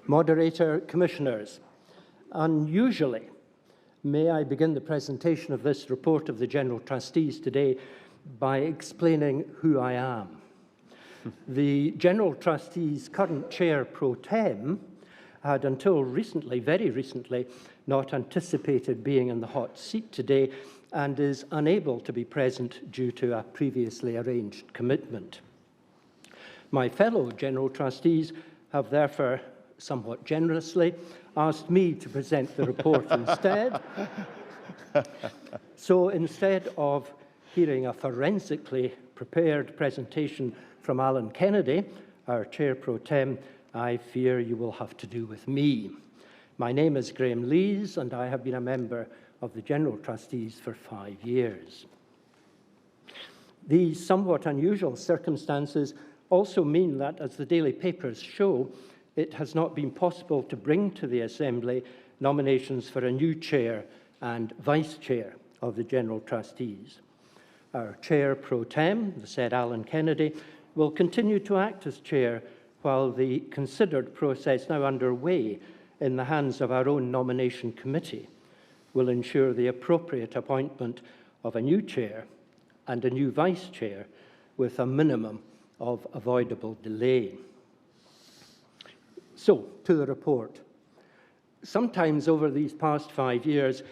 Moderator, Commissioners, unusually, may I begin the presentation of this report of the General Trustees today by explaining who I am. The General Trustees' current Chair pro tem had until recently, very recently, not anticipated being in the hot seat today and is unable to be present due to a previously arranged commitment. My fellow General Trustees have therefore somewhat generously asked me to present the report instead. So instead of hearing a forensically prepared presentation from Alan Kennedy, our Chair pro tem, I fear you will have to do with me. My name is Graham Lees, and I have been a member of the General Trustees for 5 years. These somewhat unusual circumstances also mean that, as the daily papers show, it has not been possible to bring to the Assembly nominations for a new Chair and Vice Chair of the General Trustees. Our Chair pro tem, the said Alan Kennedy, will continue to act as Chair while the considered process now underway in the hands of our own nomination committee will ensure the appropriate appointment of a new Chair and a new Vice Chair with a minimum of avoidable delay. So, to the report. Sometimes over these past 5 years,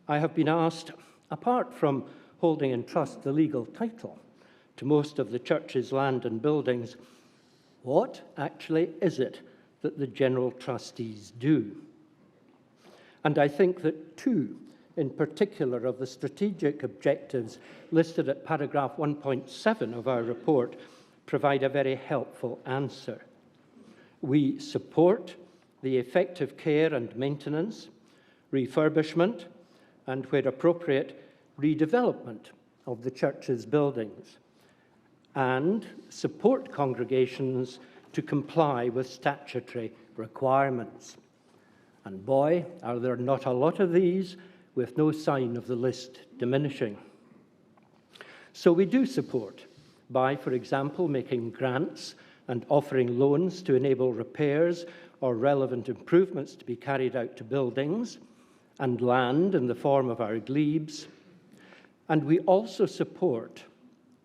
I have been asked, apart from holding in trust the legal title to most of the church's land and buildings, what actually is it that the General Trustees do? And I think that two, in particular, of the strategic objectives listed at paragraph 1.7 of our report provide a very helpful answer. We support the effective care and maintenance, refurbishment, and, where appropriate, redevelopment of the church's buildings, and support congregations to comply with statutory requirements. And boy, are there not a lot of these, with no sign of the list diminishing. So we do support by, for example, making grants and offering loans to enable repairs or relevant improvements to be carried out to buildings and land in the form of our glebes. And we also support,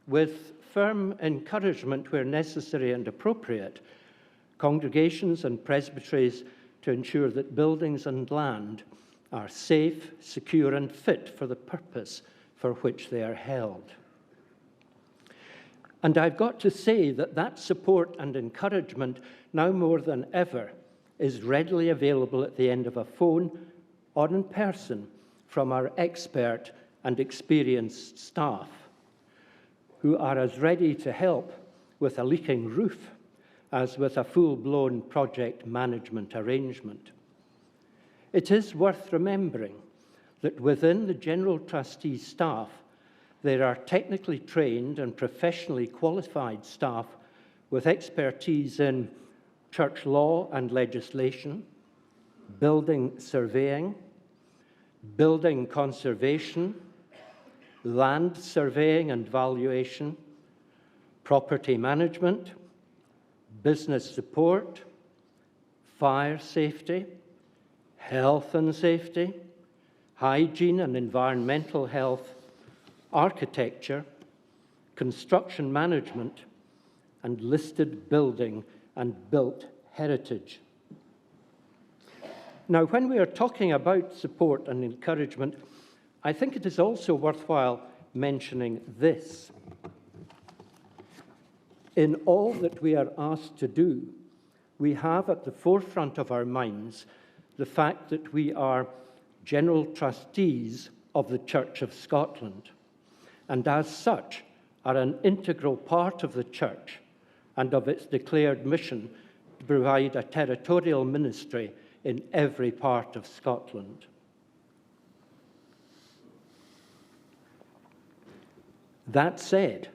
with firm encouragement where necessary and appropriate, congregations and presbyteries to ensure that buildings and land are safe, secure, and fit for the purpose for which they are held. And I've got to say that that support and encouragement, now more than ever, is readily available at the end of a phone or in person from our expert and experienced staff, who are as ready to help with a leaking roof as with a full-blown project management arrangement. It is worth remembering that within the General Trustees staff, there are technically trained and professionally qualified staff with expertise in church law and legislation, building surveying, building conservation, land surveying and valuation, property management, business support, fire safety, health and safety, hygiene and environmental health, architecture, construction management, and listed building and built heritage. Now, when we are talking about support and encouragement, I think it is also worthwhile mentioning this. In all that we are asked to do, we have at the forefront of our minds the fact that we are General Trustees of the Church of Scotland, and as such are an integral part of the Church and of its declared mission to provide a territorial ministry in every part of Scotland. That said,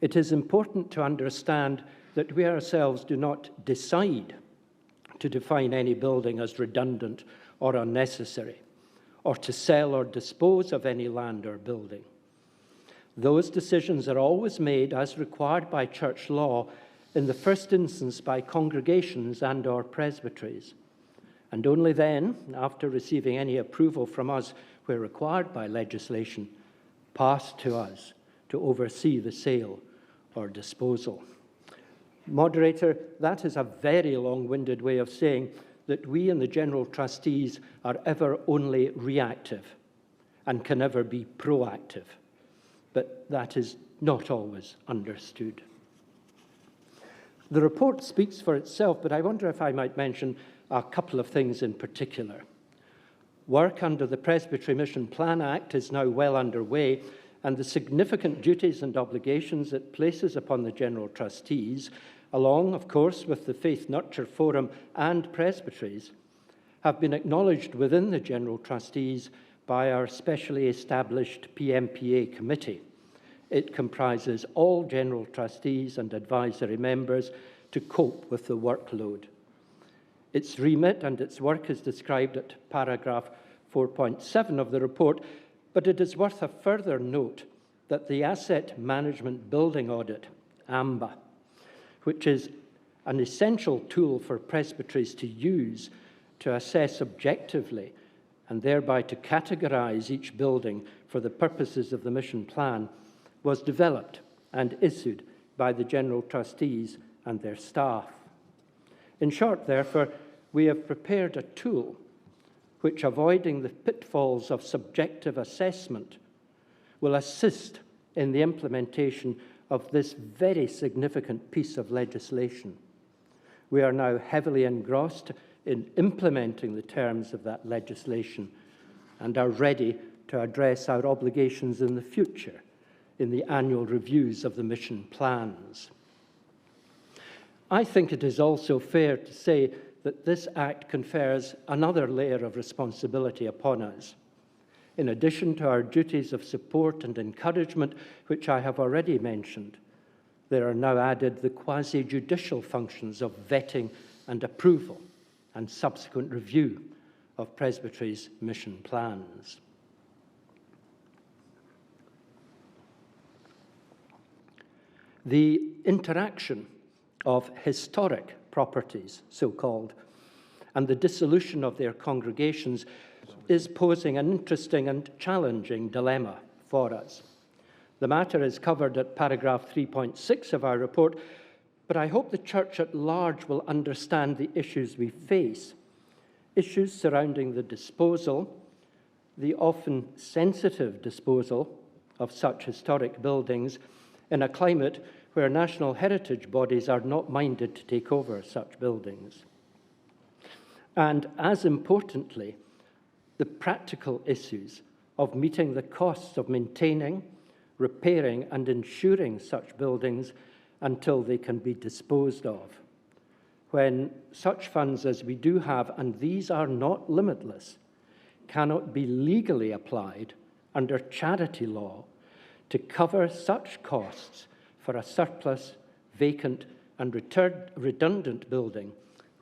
it is important to understand that we ourselves do not decide to define any building as redundant or unnecessary, or to sell or dispose of any land or building. Those decisions are always made, as required by church law, in the first instance by congregations and/or presbyteries, and only then, after receiving any approval from us where required by legislation, passed to us to oversee the sale or disposal. Moderator, that is a very long-winded way of saying that we in the General Trustees are ever only reactive and can never be proactive. But that is not always understood. The report speaks for itself, but I wonder if I might mention a couple of things in particular. Work under the Presbytery Mission Plan Act is now well underway, and the significant duties and obligations it places upon the General Trustees, along, of course, with the Faith Nurture Forum and presbyteries, have been acknowledged within the General Trustees by our specially established PMPA committee. It comprises all General Trustees and advisory members to cope with the workload. Its remit and its work is described at paragraph 4.7 of the report, but it is worth a further note that the Asset Management Building Audit, AMBA, which is an essential tool for presbyteries to use to assess objectively and thereby to categorize each building for the purposes of the mission plan, was developed and issued by the General Trustees and their staff. In short, therefore, we have prepared a tool which, avoiding the pitfalls of subjective assessment, will assist in the implementation of this very significant piece of legislation. We are now heavily engrossed in implementing the terms of that legislation and are ready to address our obligations in the future in the annual reviews of the mission plans. I think it is also fair to say that this Act confers another layer of responsibility upon us. In addition to our duties of support and encouragement, which I have already mentioned, there are now added the quasi-judicial functions of vetting and approval and subsequent review of presbyteries' mission plans. The interaction of historic properties, so-called, and the dissolution of their congregations is posing an interesting and challenging dilemma for us. The matter is covered at paragraph 3.6 of our report, but I hope the Church at large will understand the issues we face, issues surrounding the disposal, the often sensitive disposal of such historic buildings in a climate where national heritage bodies are not minded to take over such buildings. And as importantly, the practical issues of meeting the costs of maintaining, repairing, and insuring such buildings until they can be disposed of, when such funds as we do have, and these are not limitless, cannot be legally applied under charity law to cover such costs for a surplus, vacant, and redundant building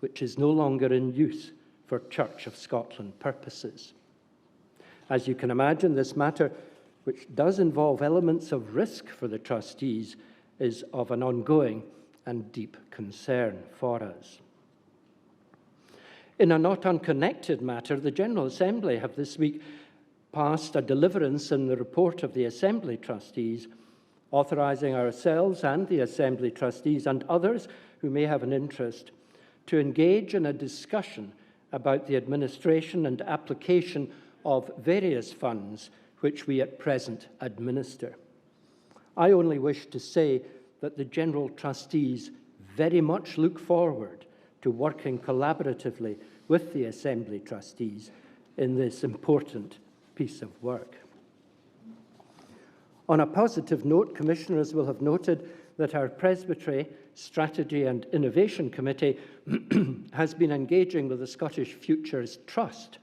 which is no longer in use for Church of Scotland purposes. As you can imagine, this matter, which does involve elements of risk for the trustees, is of an ongoing and deep concern for us. In a not unconnected matter, the General Assembly have this week passed a deliverance in the report of the Assembly Trustees, authorising ourselves and the Assembly Trustees and others who may have an interest to engage in a discussion about the administration and application of various funds which we at present administer. I only wish to say that the General Trustees very much look forward to working collaboratively with the Assembly Trustees in this important piece of work. On a positive note, Commissioners will have noted that our Presbytery Strategy and Innovation Committee has been engaging with the Scottish Futures Trust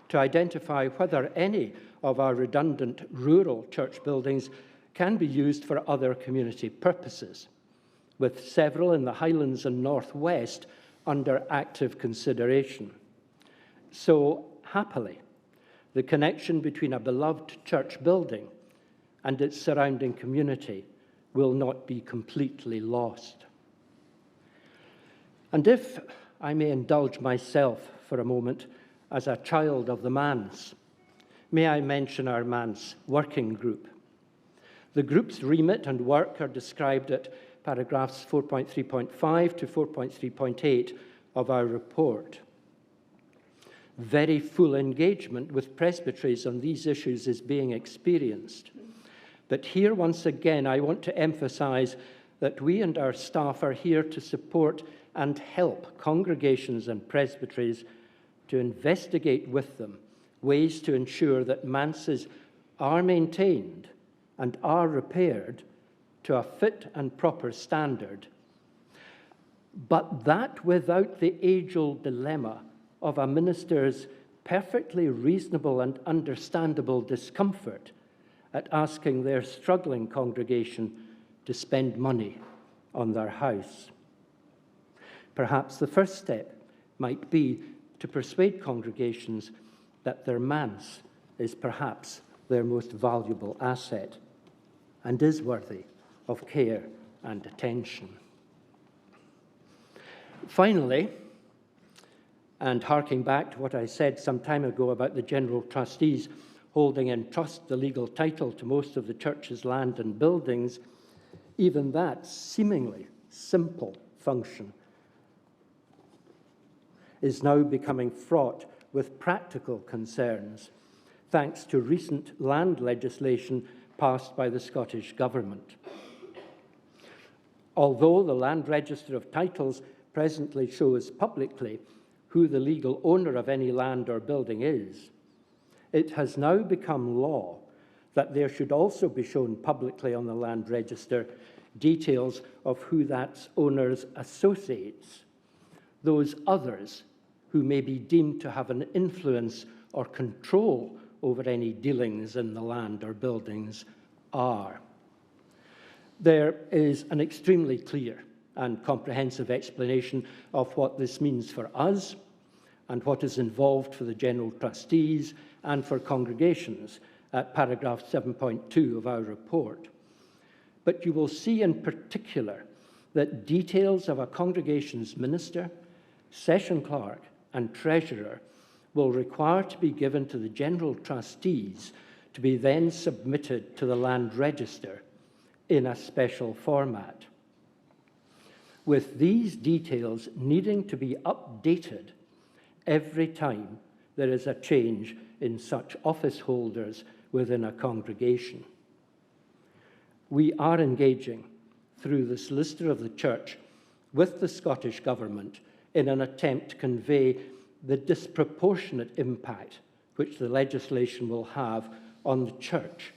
to identify whether any of our redundant rural church buildings can be used for other community purposes, with several in the Highlands and North West under active consideration. So, happily, the connection between a beloved church building and its surrounding community will not be completely lost. And if I may indulge myself for a moment as a child of the manse, may I mention our manse working group. The group's remit and work are described at paragraphs 4.3.5 to 4.3.8 of our report. Very full engagement with presbyteries on these issues is being experienced. But here, once again, I want to emphasize that we and our staff are here to support and help congregations and presbyteries to investigate with them ways to ensure that manses are maintained and are repaired to a fit and proper standard, but that without the age-old dilemma of a minister's perfectly reasonable and understandable discomfort at asking their struggling congregation to spend money on their house. Perhaps the first step might be to persuade congregations that their manse is perhaps their most valuable asset and is worthy of care and attention. Finally, and harking back to what I said some time ago about the General Trustees holding in trust the legal title to most of the church's land and buildings, even that seemingly simple function is now becoming fraught with practical concerns, thanks to recent land legislation passed by the Scottish Government. Although the Land Register of Titles presently shows publicly who the legal owner of any land or building is, it has now become law that there should also be shown publicly on the Land Register details of who that owner's associates, those others who may be deemed to have an influence or control over any dealings in the land or buildings are. There is an extremely clear and comprehensive explanation of what this means for us and what is involved for the General Trustees and for congregations at paragraph 7.2 of our report. But you will see in particular that details of a congregation's minister, session clerk, and treasurer will require to be given to the General Trustees to be then submitted to the Land Register in a special format, with these details needing to be updated every time there is a change in such office holders within a congregation. We are engaging through the Solicitor of the Church with the Scottish Government in an attempt to convey the disproportionate impact which the legislation will have on the Church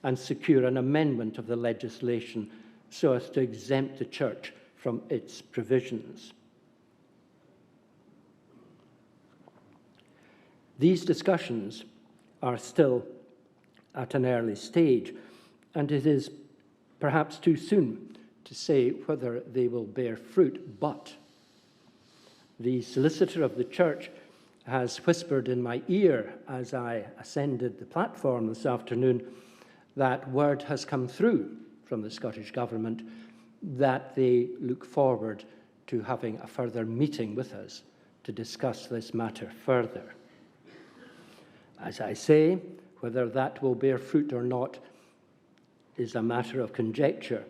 and secure an amendment of the legislation so as to exempt the Church from its provisions. These discussions are still at an early stage, and it is perhaps too soon to say whether they will bear fruit, but the Solicitor of the Church has whispered in my ear as I ascended the platform this afternoon that word has come through from the Scottish Government that they look forward to having a further meeting with us to discuss this matter further. As I say, whether that will bear fruit or not is a matter of conjecture.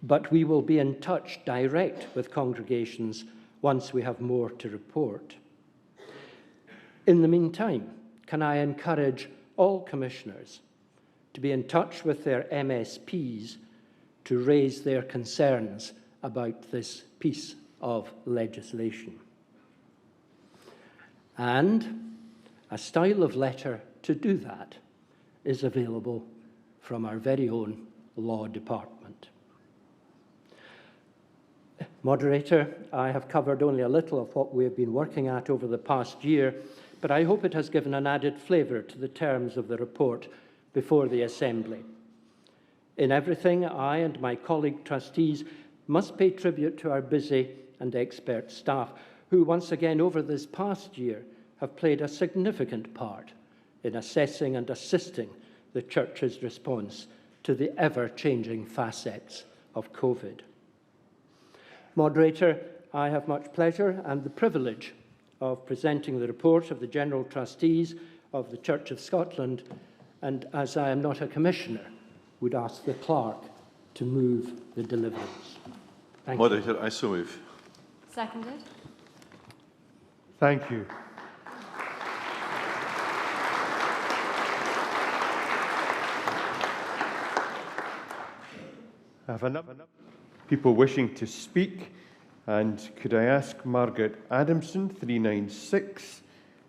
But we will be in touch direct with congregations once we have more to report. In the meantime, can I encourage all commissioners to be in touch with their MSPs to raise their concerns about this piece of legislation? And a style of letter to do that is available from our very own law department. Moderator, I have covered only a little of what we have been working at over the past year, but I hope it has given an added flavour to the terms of the report before the Assembly. In everything, I and my colleague trustees must pay tribute to our busy and expert staff, who once again over this past year have played a significant part in assessing and assisting the Church's response to the ever-changing facets of COVID. Moderator, I have much pleasure and the privilege of presenting the report of the General Trustees of the Church of Scotland, and as I am not a commissioner, would ask the clerk to move the deliverance. Thank you. Moderator, I so move. Seconded. Thank you. I have enough people wishing to speak, and could I ask Margaret Adamson, 396,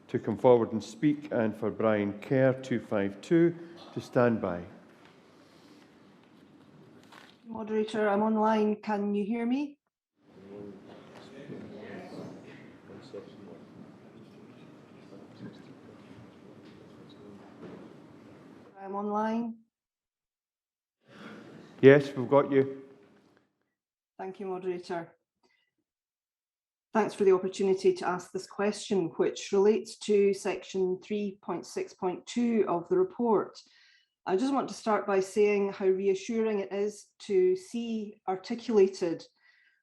to come forward and speak, and for Brian Kerr, 252, to stand by. Moderator, I'm online. Can you hear me? I'm online. Yes, we've got you. Thank you, Moderator. Thanks for the opportunity to ask this question, which relates to section 3.6.2 of the report. I just want to start by saying how reassuring it is to see articulated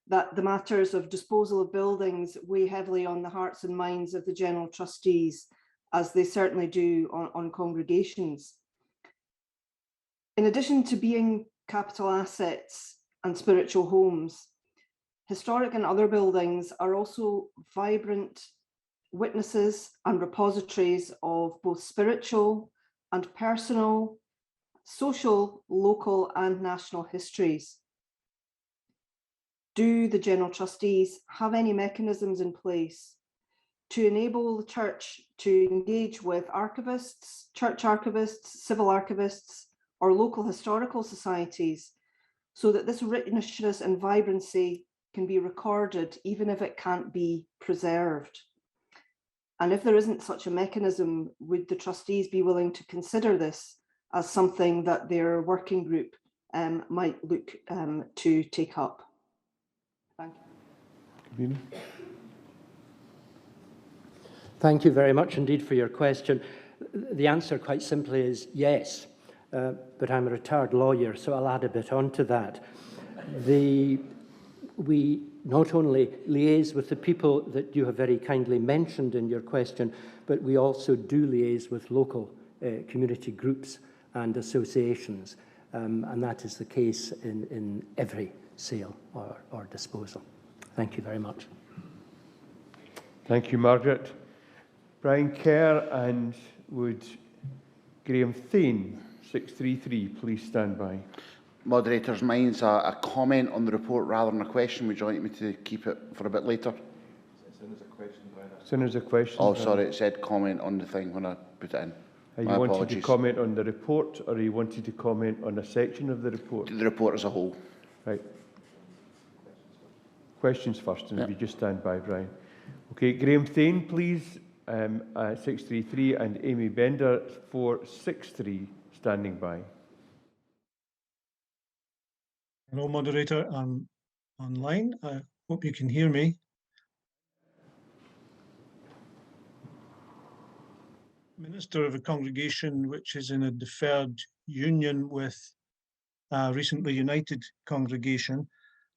that the matters of disposal of buildings weigh heavily on the hearts and minds of the General Trustees, as they certainly do on congregations. In addition to being capital assets and spiritual homes, historic and other buildings are also vibrant witnesses and repositories of both spiritual and personal, social, local and national histories. Do the General Trustees have any mechanisms in place to enable the Church to engage with archivists, church archivists, civil archivists, or local historical societies, so that this richness and vibrancy can be recorded, even if it can't be preserved? And if there isn't such a mechanism, would the Trustees be willing to consider this as something that their working group might look to take up? Thank you. Thank you very much indeed for your question. The answer quite simply is yes, but I'm a retired lawyer, so I'll add a bit onto that. We not only liaise with the people that you have very kindly mentioned in your question, but we also do liaise with local community groups and associations, and that is the case in every sale or disposal. Thank you very much. Thank you, Margaret. Brian Kerr, and would Graham Thane, 633, please stand by. Moderators, mine's a comment on the report rather than a question. Would you like me to keep it for a bit later? It's in as a question, Brian. It's in as a question. Oh, sorry, it said comment on the thing when I put it in. Are you wanted to comment on the report, or are you wanted to comment on a section of the report? The report as a whole. Right. Questions first, and if you just stand by, Brian. Okay, Graham Thane, please, 633, and Amy Bender, 463, standing by. Hello, Moderator. I'm online. I hope you can hear me. Minister of a congregation which is in a deferred union with a recently united congregation,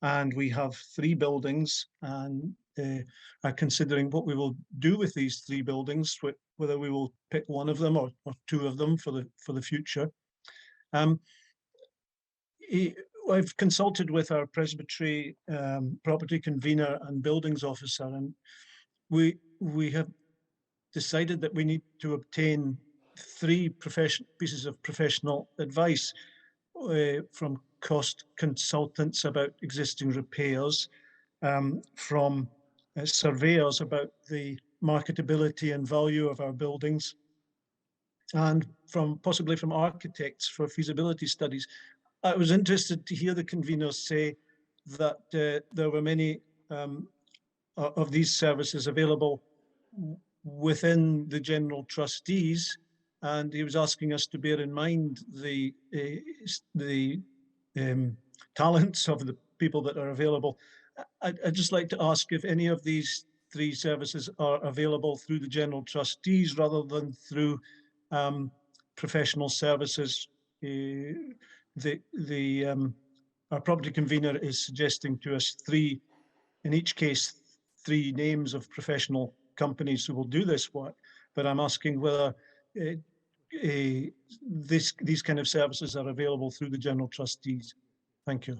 and we have 3 buildings, and are considering what we will do with these 3 buildings, whether we will pick one of them or 2 of them for the future. I've consulted with our presbytery property convener and buildings officer, and we have decided that we need to obtain 3 pieces of professional advice from cost consultants about existing repairs, from surveyors about the marketability and value of our buildings, and possibly from architects for feasibility studies. I was interested to hear the conveners say that there were many of these services available within the General Trustees, and he was asking us to bear in mind the talents of the people that are available. I'd just like to ask if any of these 3 services are available through the General Trustees rather than through professional services. Our property convener is suggesting to us 3 in each case 3 names of professional companies who will do this work, but I'm asking whether these kind of services are available through the General Trustees. Thank you.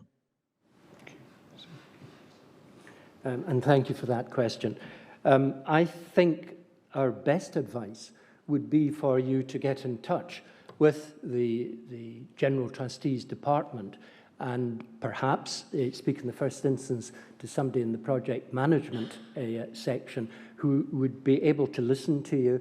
And thank you for that question. I think our best advice would be for you to get in touch with the General Trustees Department and perhaps speak in the first instance to somebody in the project management section who would be able to listen to you,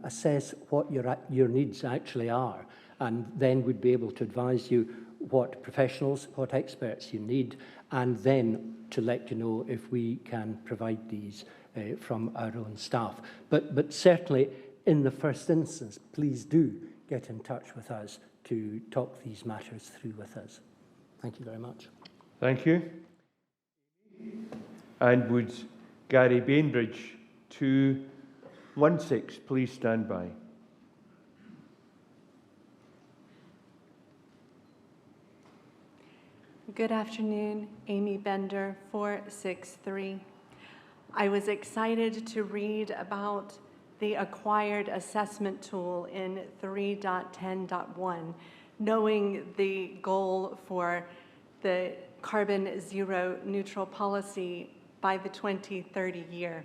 assess what your needs actually are, and then would be able to advise you what professionals, what experts you need, and then to let you know if we can provide these from our own staff. But certainly, in the first instance, please do get in touch with us to talk these matters through with us. Thank you very much. Thank you. And would Gary Bainbridge 216 please stand by? Good afternoon, Amy Bender, 463. I was excited to read about the acquired assessment tool in 3.10.1, knowing the goal for the carbon zero neutral policy by the 2030 year.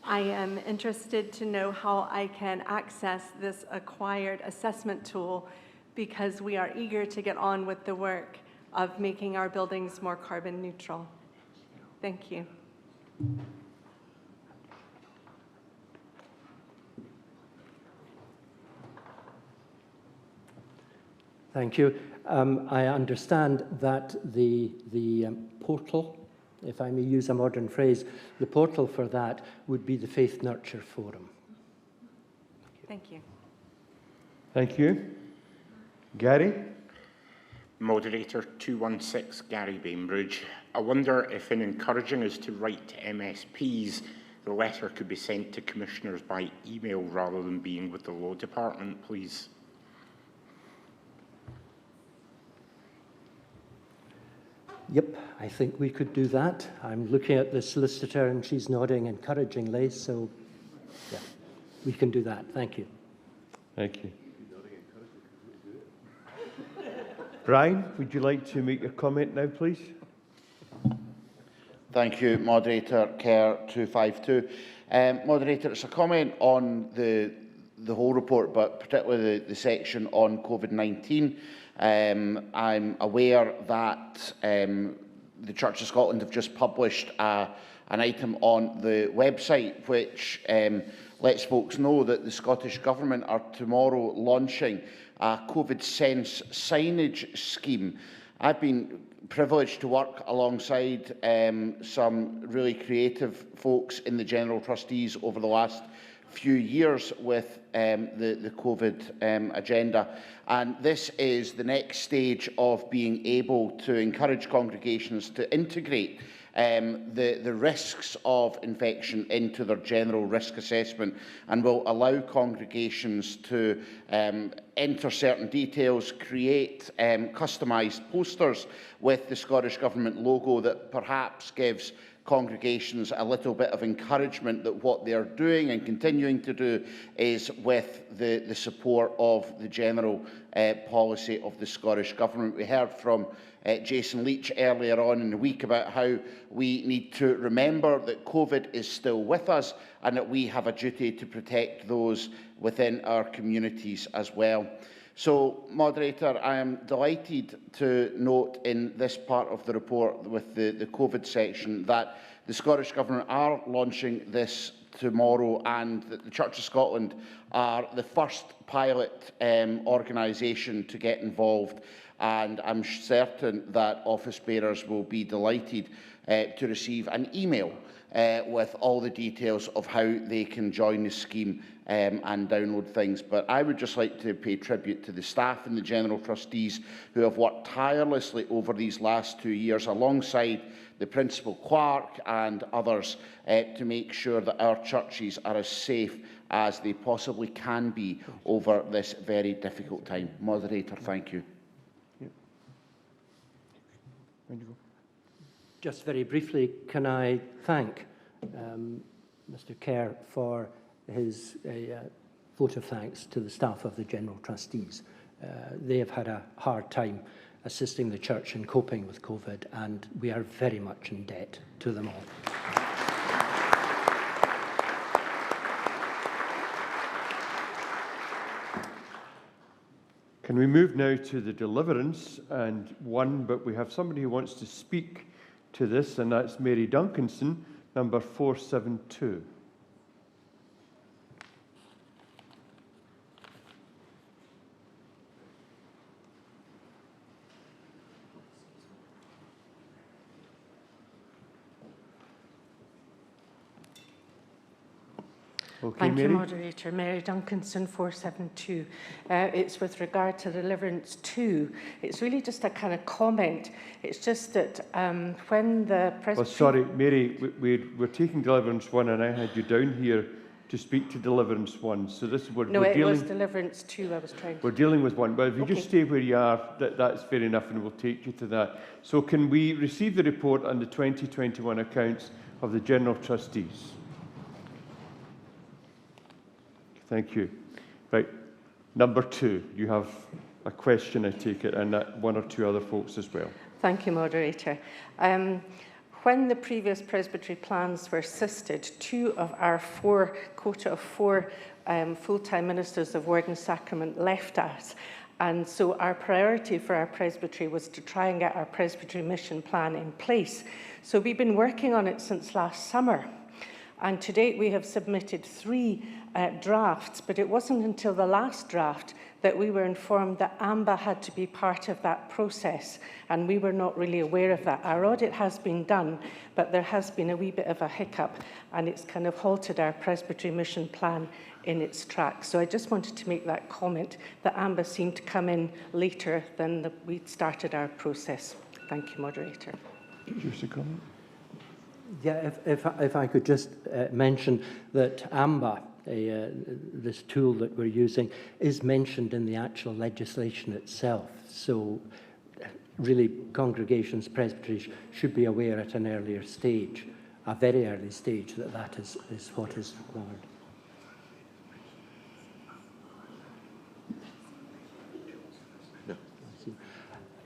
I am interested to know how I can access this acquired assessment tool because we are eager to get on with the work of making our buildings more carbon neutral. Thank you. Thank you. I understand that the portal, if I may use a modern phrase, the portal for that would be the Faith Nurture Forum. Thank you. Thank you. Gary? Moderator 216, Gary Bainbridge. I wonder if in encouraging us to write to MSPs, the letter could be sent to commissioners by email rather than being with the Law Department, please. Yep, I think we could do that. I'm looking at the solicitor and she's nodding encouragingly, so yeah, we can do that. Thank you. Thank you. Brian, would you like to make a comment now, please? Thank you, Moderator Kerr 252. Moderator, it's a comment on the whole report, but particularly the section on COVID-19. I'm aware that the Church of Scotland have just published an item on the website which lets folks know that the Scottish Government are tomorrow launching a COVID Sense signage scheme. I've been privileged to work alongside some really creative folks in the General Trustees over the last few years with the COVID agenda. And this is the next stage of being able to encourage congregations to integrate the risks of infection into their general risk assessment, and will allow congregations to enter certain details, create customised posters with the Scottish Government logo that perhaps gives congregations a little bit of encouragement that what they are doing and continuing to do is with the support of the general policy of the Scottish Government. We heard from Jason Leach earlier on in the week about how we need to remember that COVID is still with us and that we have a duty to protect those within our communities as well. So, Moderator, I am delighted to note in this part of the report with the COVID section that the Scottish Government are launching this tomorrow and that the Church of Scotland are the first pilot organisation to get involved, and I'm certain that office bearers will be delighted to receive an email with all the details of how they can join the scheme and download things. But I would just like to pay tribute to the staff and the General Trustees who have worked tirelessly over these last 2 years alongside the Principal Clerk and others to make sure that our churches are as safe as they possibly can be over this very difficult time. Moderator, thank you. Just very briefly, can I thank Mr. Kerr for his vote of thanks to the staff of the General Trustees. They have had a hard time assisting the Church in coping with COVID, and we are very much in debt to them all. Can we move now to the deliverance and one, but we have somebody who wants to speak to this, and that's Mary Duncanson, number 472. Okay, Thank Mary. you, Moderator. Mary Duncanson, 472. It's with regard to Deliverance 2. It's really just a kind of comment. It's just that when the Presbytery... Oh, sorry, Mary, we're taking Deliverance 1, and I had you down here to speak to Deliverance 1. So this No, we're it dealing, was Deliverance 2 I was trying to... we're dealing with 1. But if you Okay. just stay where you are, that's fair enough, and we'll take you to that. So can we receive the report on the 2021 accounts of the General Trustees? Thank you. Right, number 2, you have a question, I take it, and one or two other folks as well. Thank you, Moderator. When the previous Presbytery plans were sisted, 2 of our quota of 4 full-time ministers of Word and Sacrament left us. And so our priority for our Presbytery was to try and get our Presbytery mission plan in place. So we've been working on it since last summer. And to date, we have submitted 3 drafts, but it wasn't until the last draft that we were informed that AMBA had to be part of that process, and we were not really aware of that. Our audit has been done, but there has been a wee bit of a hiccup, and it's kind of halted our Presbytery mission plan in its tracks. So I just wanted to make that comment that AMBA seemed to come in later than we'd started our process. Thank you, Moderator. Just a comment. Yeah, if I could just mention that AMBA, this tool that we're using, is mentioned in the actual legislation itself. So really, congregations, presbyteries should be aware at an earlier stage, a very early stage, that is what is required.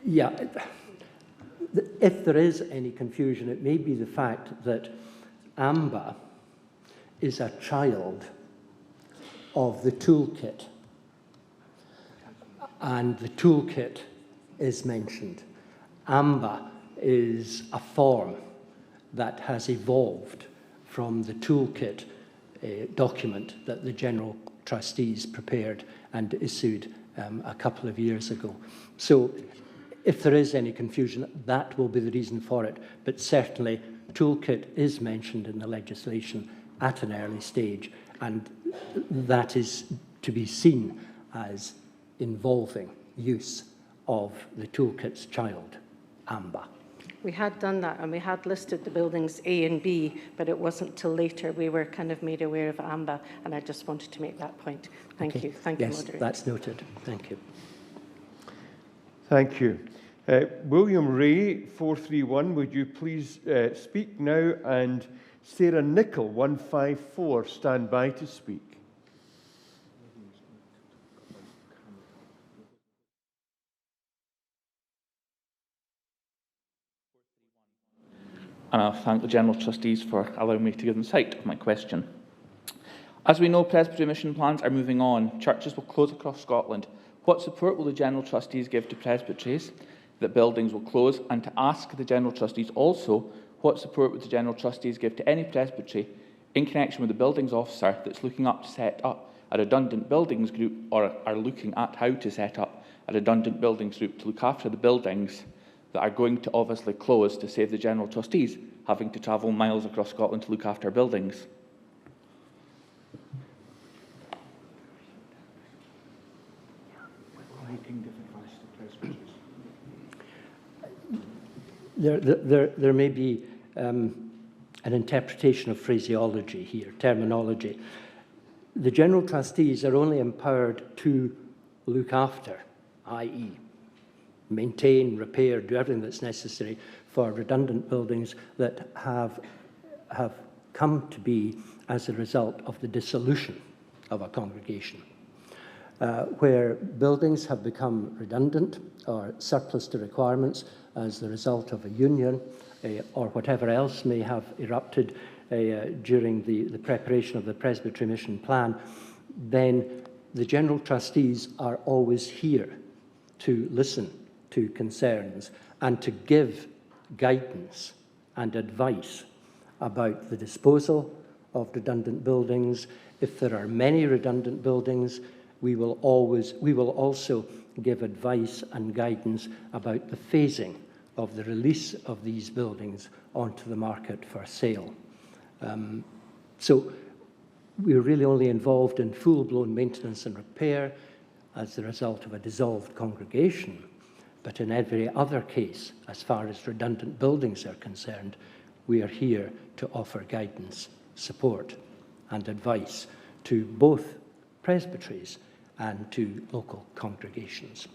Yeah. If there is any confusion, it may be the fact that AMBA is a child of the toolkit, and the toolkit is mentioned. AMBA is a form that has evolved from the toolkit document that the General Trustees prepared and issued a couple of years ago. So if there is any confusion, that will be the reason for it. But certainly, toolkit is mentioned in the legislation at an early stage, and that is to be seen as involving use of the toolkit's child, AMBA. We had done that, and we had listed the buildings A and B, but it wasn't till later we were kind of made aware of AMBA, and I just wanted to make that point. Thank you. Thank you, Moderator. Yes, that's noted. Thank you. Thank you. William Ray, 431, would you please speak now? And Sarah Nichol, 154, stand by to speak. And I'll thank the General Trustees for allowing me to give them sight of my question. As we know, Presbytery mission plans are moving on. Churches will close across Scotland. What support will the General Trustees give to presbyteries that buildings will close? And to ask the General Trustees also, what support would the General Trustees give to any presbytery in connection with the buildings officer that's looking up to set up a redundant buildings group, or are looking at how to set up a redundant buildings group to look after the buildings that are going to obviously close, to save the General Trustees having to travel miles across Scotland to look after buildings? There may be an interpretation of phraseology here, terminology. The General Trustees are only empowered to look after, i.e., maintain, repair, do everything that's necessary for redundant buildings that have come to be as a result of the dissolution of a congregation. Where buildings have become redundant or surplus to requirements as the result of a union or whatever else may have erupted during the preparation of the Presbytery Mission Plan, then the General Trustees are always here to listen to concerns and to give guidance and advice about the disposal of redundant buildings. If there are many redundant buildings, we will also give advice and guidance about the phasing of the release of these buildings onto the market for sale. So we're really only involved in full-blown maintenance and repair as the result of a dissolved congregation. But in every other case, as far as redundant buildings are concerned, we are here to offer guidance, support, and advice to both presbyteries and to local congregations.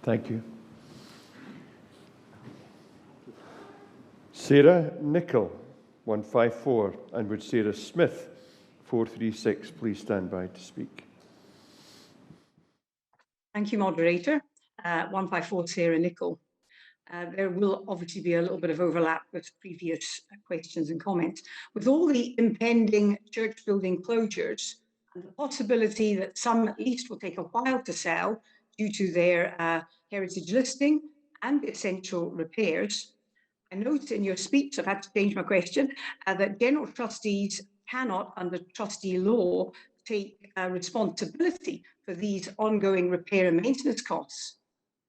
Thank you. Sarah Nicholl, 154, and would Sarah Smith, 436, please stand by to speak. Thank you, Moderator. 154, Sarah Nicholl. There will obviously be a little bit of overlap with previous questions and comments. With all the impending church building closures and the possibility that some at least will take a while to sell due to their heritage listing and essential repairs, I note in your speech, I've had to change my question, that General Trustees cannot, under trustee law, take responsibility for these ongoing repair and maintenance costs.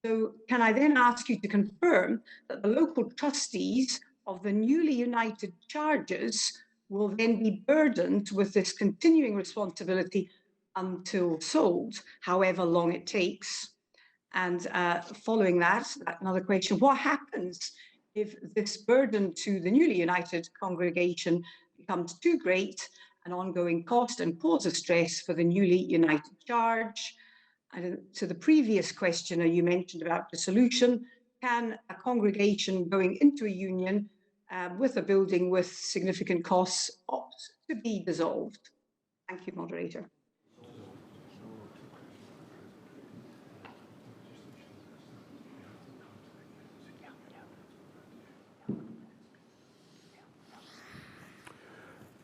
So can I then ask you to confirm that the local trustees of the newly united charges will then be burdened with this continuing responsibility until sold, however long it takes? And following that, another question, what happens if this burden to the newly united congregation becomes too great, an ongoing cost and causes stress for the newly united charge? And to the previous questioner, you mentioned about dissolution. Can a congregation going into a union with a building with significant costs opt to be dissolved? Thank you, Moderator.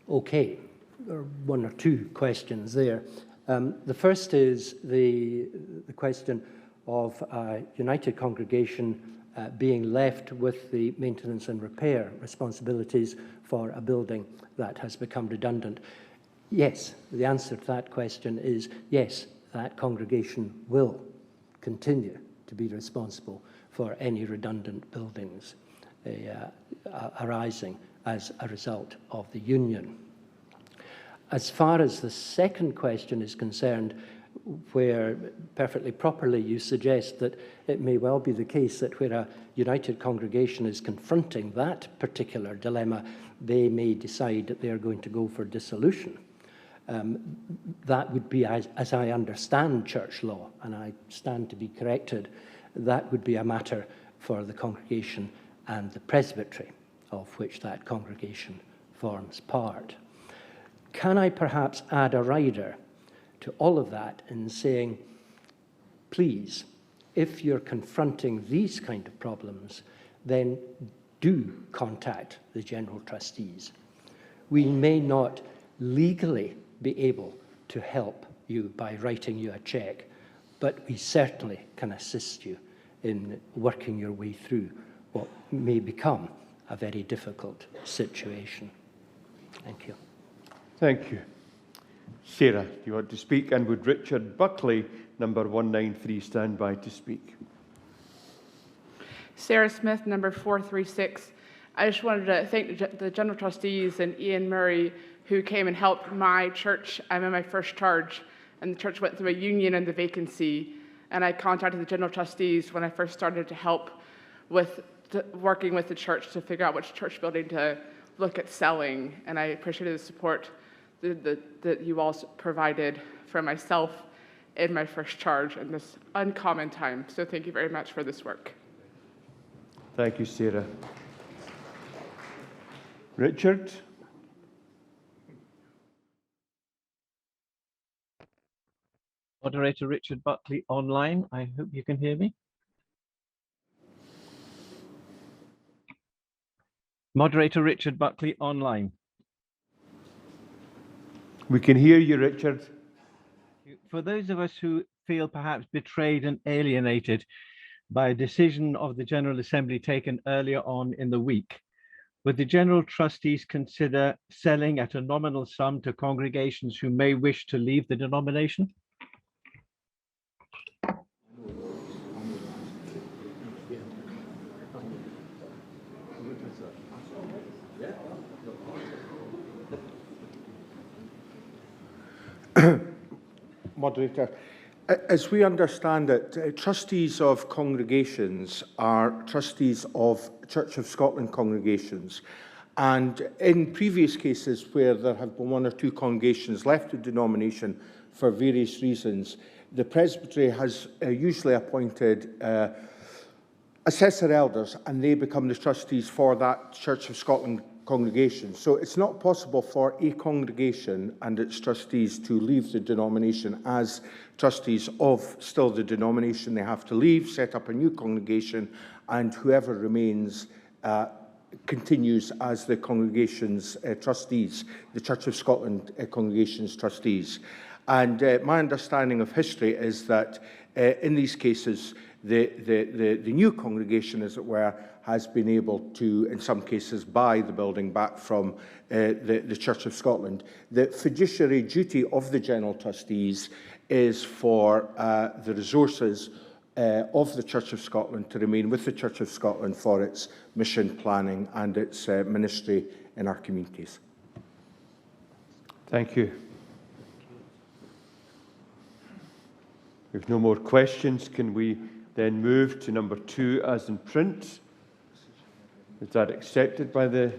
Okay, there are one or two questions there. The first is the question of a united congregation being left with the maintenance and repair responsibilities for a building that has become redundant. Yes, the answer to that question is yes, that congregation will continue to be responsible for any redundant buildings arising as a result of the union. As far as the second question is concerned, where perfectly properly you suggest that it may well be the case that where a united congregation is confronting that particular dilemma, they may decide that they are going to go for dissolution. That would be, as I understand church law, and I stand to be corrected, that would be a matter for the congregation and the presbytery of which that congregation forms part. Can I perhaps add a rider to all of that in saying, please, if you're confronting these kind of problems, then do contact the General Trustees. We may not legally be able to help you by writing you a cheque, but we certainly can assist you in working your way through what may become a very difficult situation. Thank you. Thank you. Sarah, do you want to speak? And would Richard Buckley, number 193, stand by to speak? Sarah Smith, number 436. I just wanted to thank the General Trustees and Ian Murray who came and helped my church. I'm in my first charge, and the church went through a union and the vacancy. And I contacted the General Trustees when I first started to help with working with the church to figure out which church building to look at selling. And I appreciated the support that you all provided for myself in my first charge in this uncommon time. So thank you very much for this work. Thank you, Sarah. Richard? Moderator Richard Buckley online. I hope you can hear me. Moderator Richard Buckley online. We can hear you, Richard. For those of us who feel perhaps betrayed and alienated by a decision of the General Assembly taken earlier on in the week, would the General Trustees consider selling at a nominal sum to congregations who may wish to leave the denomination? Moderator, as we understand it, trustees of congregations are trustees of Church of Scotland congregations. And in previous cases where there have been one or two congregations left the denomination for various reasons, the presbytery has usually appointed assessor elders, and they become the trustees for that Church of Scotland congregation. So it's not possible for a congregation and its trustees to leave the denomination as trustees of still the denomination. They have to leave, set up a new congregation, and whoever remains continues as the congregation's trustees, the Church of Scotland congregation's trustees. And my understanding of history is that in these cases, the new congregation, as it were, has been able to, in some cases, buy the building back from the Church of Scotland. The fiduciary duty of the General Trustees is for the resources of the Church of Scotland to remain with the Church of Scotland for its mission planning and its ministry in our communities. Thank you. If no more questions, can we then move to number 2 as in print? Is that accepted by the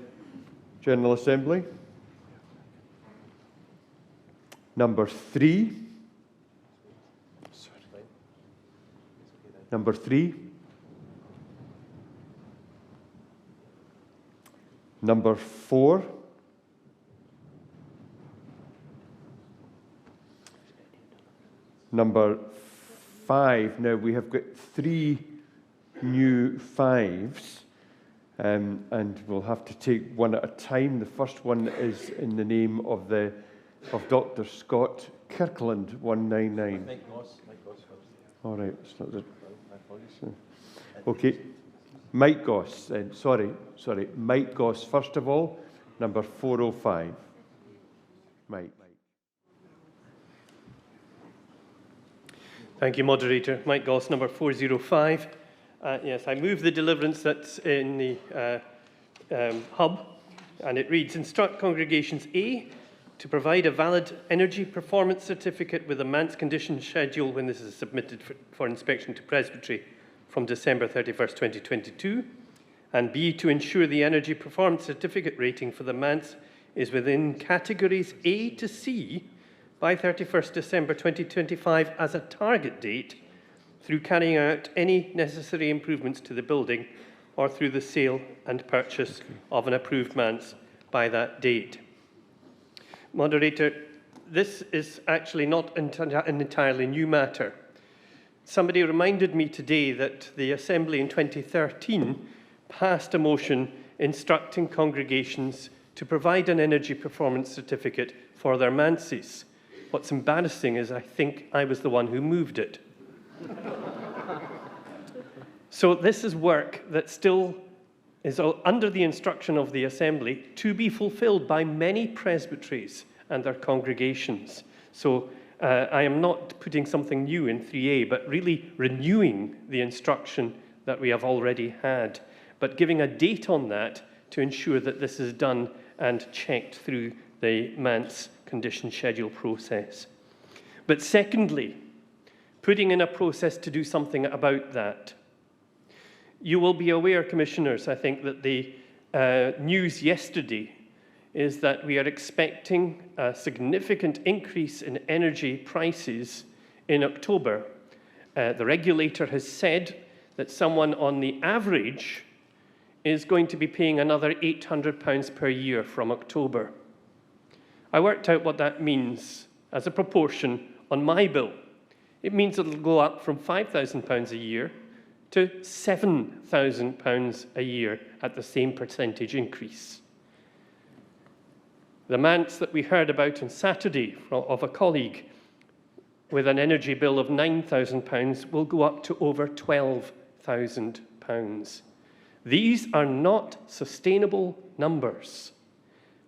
General Assembly? Number 3. Number 3. Number 4. Number 5. Now we have got 3 new 5s. And we'll have to take one at a time. The first one is in the name of Dr. Scott Kirkland, 199. Mike Goss. All right, it's not the... Okay, Mike Goss. Sorry, Mike Goss first of all, number 405. Mike. Thank you, Moderator. Mike Goss, number 405. Yes, I move the deliverance that's in the hub, and it reads, instruct congregations A to provide a valid energy performance certificate with a Manse condition schedule when this is submitted for inspection to Presbytery from December 31st, 2022, and B to ensure the energy performance certificate rating for the Manse is within categories A to C by 31st December 2025 as a target date, through carrying out any necessary improvements to the building or through the sale and purchase of an approved manse by that date. Moderator, this is actually not an entirely new matter. Somebody reminded me today that the Assembly in 2013 passed a motion instructing congregations to provide an energy performance certificate for their manses. What's embarrassing is I think I was the one who moved it. So this is work that still is under the instruction of the Assembly to be fulfilled by many presbyteries and their congregations. So I am not putting something new in 3A, but really renewing the instruction that we have already had, but giving a date on that to ensure that this is done and checked through the Manse condition schedule process. But secondly, putting in a process to do something about that. You will be aware, Commissioners, I think, that the news yesterday is that we are expecting a significant increase in energy prices in October, the regulator has said that someone on the average is going to be paying another £800 per year from October. I worked out what that means as a proportion on my bill. It means it'll go up from £5,000 a year to £7,000 a year at the same percentage increase. The amounts that we heard about on Saturday of a colleague with an energy bill of £9,000 will go up to over £12,000. These are not sustainable numbers.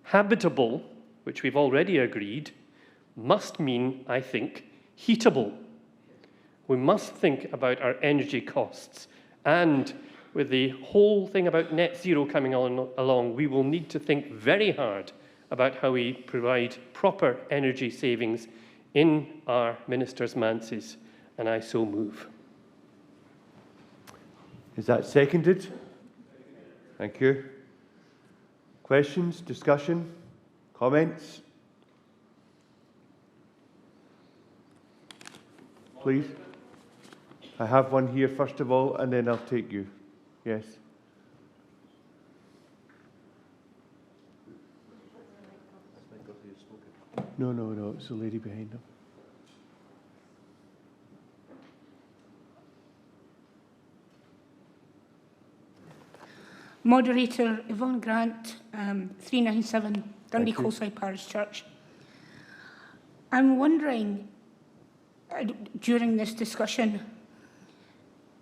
Habitable, which we've already agreed, must mean, I think, heatable. We must think about our energy costs, and with the whole thing about net zero coming along, we will need to think very hard about how we provide proper energy savings in our ministers' manses, and I so move. Is that seconded? Thank you. Questions, discussion, comments? Please. I have one here first of all, and then I'll take you. Yes. No, it's the lady behind him. Moderator Yvonne Grant, 397 Dundee Coleside Parish Church. I'm wondering, during this discussion,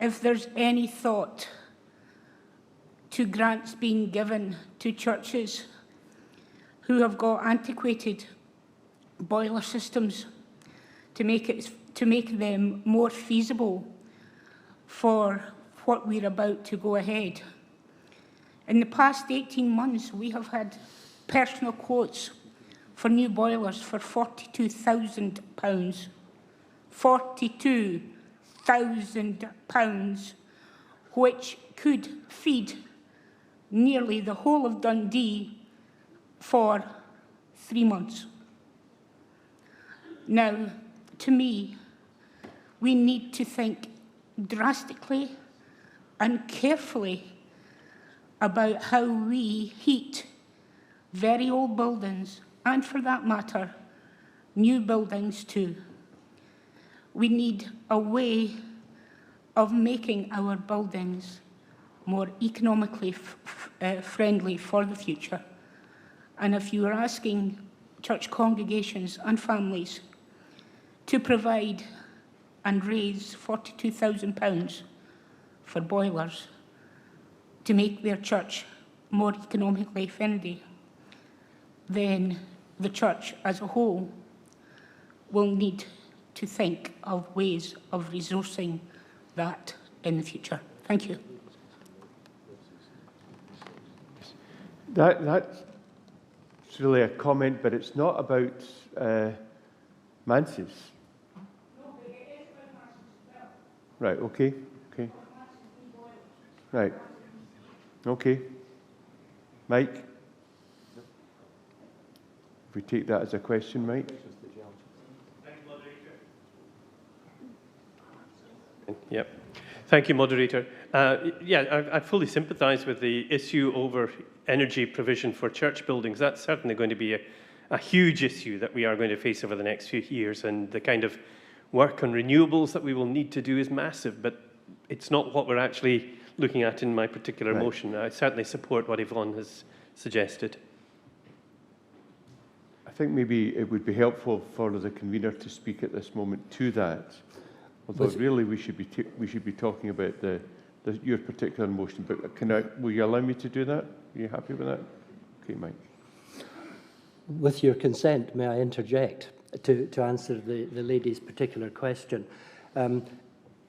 if there's any thought to grants being given to churches who have got antiquated boiler systems to make them more feasible for what we're about to go ahead. In the past 18 months, we have had personal quotes for new boilers for £42,000. £42,000, which could feed nearly the whole of Dundee for 3 months. Now, to me, we need to think drastically and carefully about how we heat very old buildings, and for that matter, new buildings too. We need a way of making our buildings more economically friendly for the future. And if you are asking church congregations and families to provide and raise £42,000 for boilers to make their church more economically friendly, then the church as a whole will need to think of ways of resourcing that in the future. Thank you. That's really a comment, but it's not about manses. Right, okay. Right. Okay. Mike? If we take that as a question, Mike? Yep. Thank you, Moderator. I fully sympathise with the issue over energy provision for church buildings. That's certainly going to be a huge issue that we are going to face over the next few years, and the kind of work on renewables that we will need to do is massive, but it's not what we're actually looking at in my particular motion. I certainly support what Yvonne has suggested. I think maybe it would be helpful for the convener to speak at this moment to that. Although really we should be talking about your particular motion. But will you allow me to do that? Are you happy with that? Okay, Mike. With your consent, may I interject to answer the lady's particular question?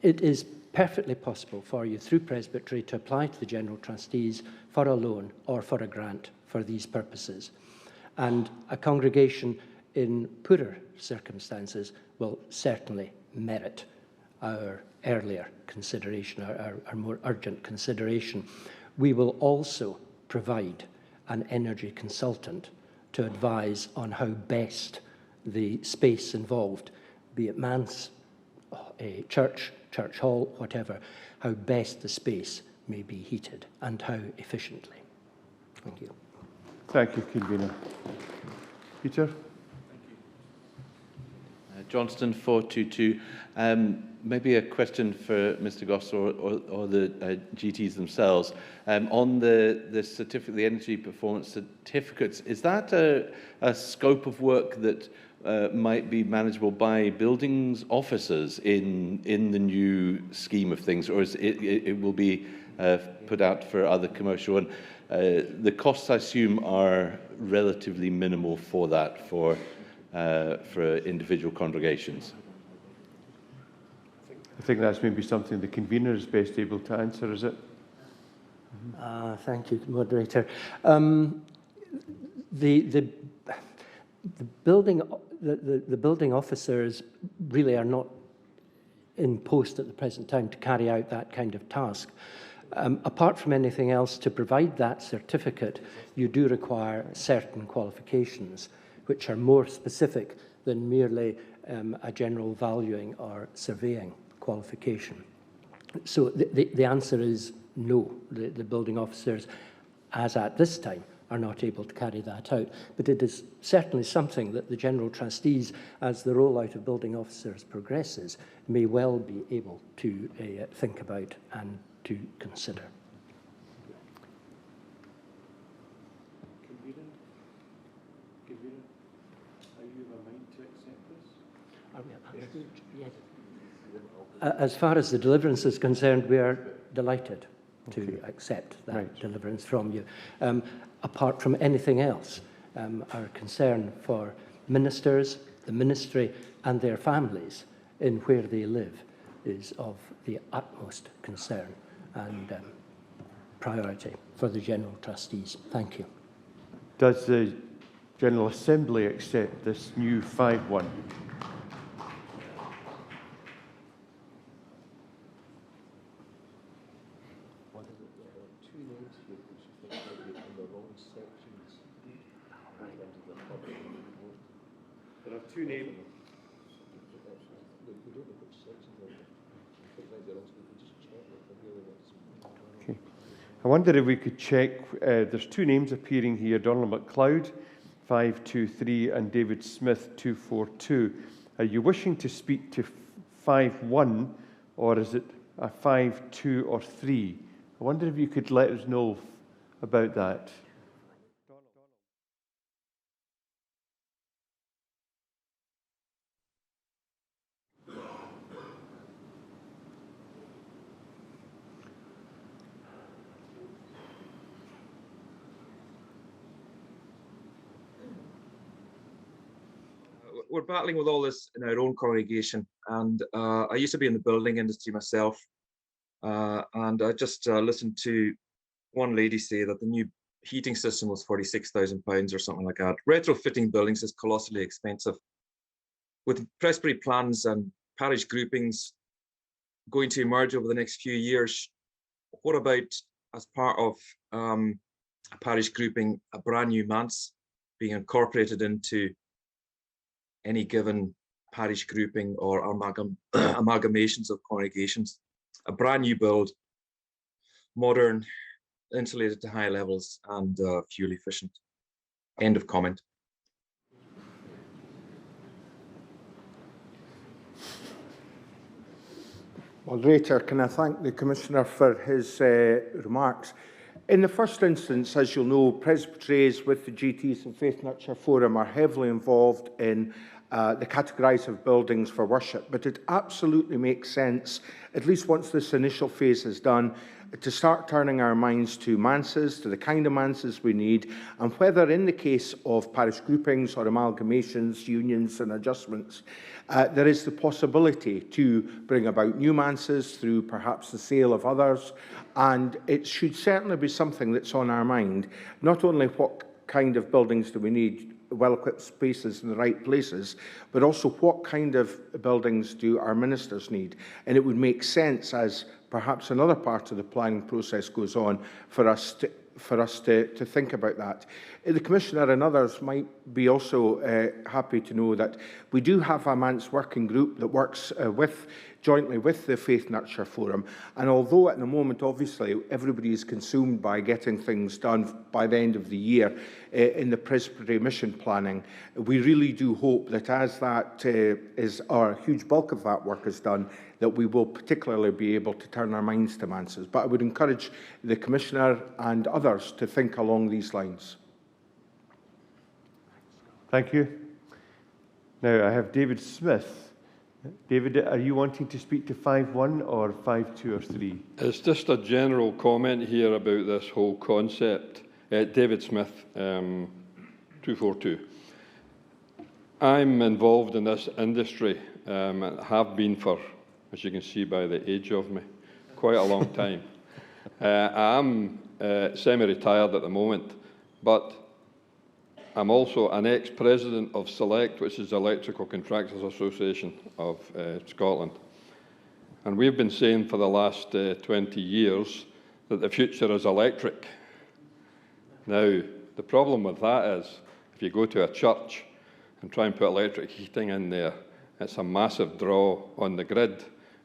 It is perfectly possible for you through Presbytery to apply to the General Trustees for a loan or for a grant for these purposes. And a congregation in poorer circumstances will certainly merit our earlier consideration, our more urgent consideration. We will also provide an energy consultant to advise on how best the space involved, be it manse, a church, church hall, whatever, how best the space may be heated and how efficiently. Thank you. Thank you, Convener. Peter? Johnston 422. Maybe a question for Mr. Goss or the GTs themselves. On the certificate, the energy performance certificates, is that a scope of work that might be manageable by buildings officers in the new scheme of things, or is it will be put out for other commercial? And the costs, I assume, are relatively minimal for that for individual congregations. I think that's maybe something the convener is best able to answer, is it? Thank you, Moderator. The building officers really are not in post at the present time to carry out that kind of task. Apart from anything else, to provide that certificate, you do require certain qualifications, which are more specific than merely a general valuing or surveying qualification. So the answer is no. The building officers, as at this time, are not able to carry that out. But it is certainly something that the General Trustees, as the rollout of building officers progresses, may well be able to think about and to consider. As far as the deliverance is concerned, we are delighted to accept that deliverance from you. Apart from anything else, our concern for ministers, the ministry and their families in where they live is of the utmost concern and priority for the General Trustees. Thank you. Does the General Assembly accept this new 5-1? There are two names. Okay. I wonder if we could check, there's two names appearing here, Donald MacLeod, 523, and David Smith, 242. Are you wishing to speak to 5-1, or is it a 5-2 or 3? I wonder if you could let us know about that. We're battling with all this in our own congregation, and I used to be in the building industry myself, and I just listened to one lady say that the new heating system was £46,000 or something like that. Retrofitting buildings is colossally expensive. With presbytery plans and parish groupings going to emerge over the next few years, what about, as part of a parish grouping, a brand new manse being incorporated into any given parish grouping or amalgamations of congregations? A brand new build, modern, insulated to high levels, and fuel efficient. End of comment. Moderator, can I thank the Commissioner for his remarks? In the first instance, as you'll know, presbyteries with the GTs and Faith Nurture Forum are heavily involved in the categorising of buildings for worship, but it absolutely makes sense, at least once this initial phase is done, to start turning our minds to manses, to the kind of manses we need, and whether in the case of parish groupings or amalgamations, unions and adjustments, there is the possibility to bring about new manses through perhaps the sale of others, and it should certainly be something that's on our mind, not only what kind of buildings do we need, well-equipped spaces in the right places, but also what kind of buildings do our ministers need. And it would make sense, as perhaps another part of the planning process goes on for us to think about that. The Commissioner and others might be also happy to know that we do have a Manse working group that works jointly with the Faith Nurture Forum, and although at the moment obviously everybody is consumed by getting things done by the end of the year in the Presbytery mission planning, we really do hope that as that a huge bulk of that work is done, that we will particularly be able to turn our minds to Manses. But I would encourage the Commissioner and others to think along these lines. Thank you. Now I have David Smith. David, are you wanting to speak to 5.1 or 5.2 or 3? It's just a general comment here about this whole concept. David Smith, 242. I'm involved in this industry and have been for, as you can see by the age of me, quite a long time. I'm semi-retired at the moment, but I'm also an ex-president of SELECT, which is the Electrical Contractors Association of Scotland. And we've been saying for the last 20 years that the future is electric. Now, the problem with that is, if you go to a church and try and put electric heating in there, it's a massive draw on the grid.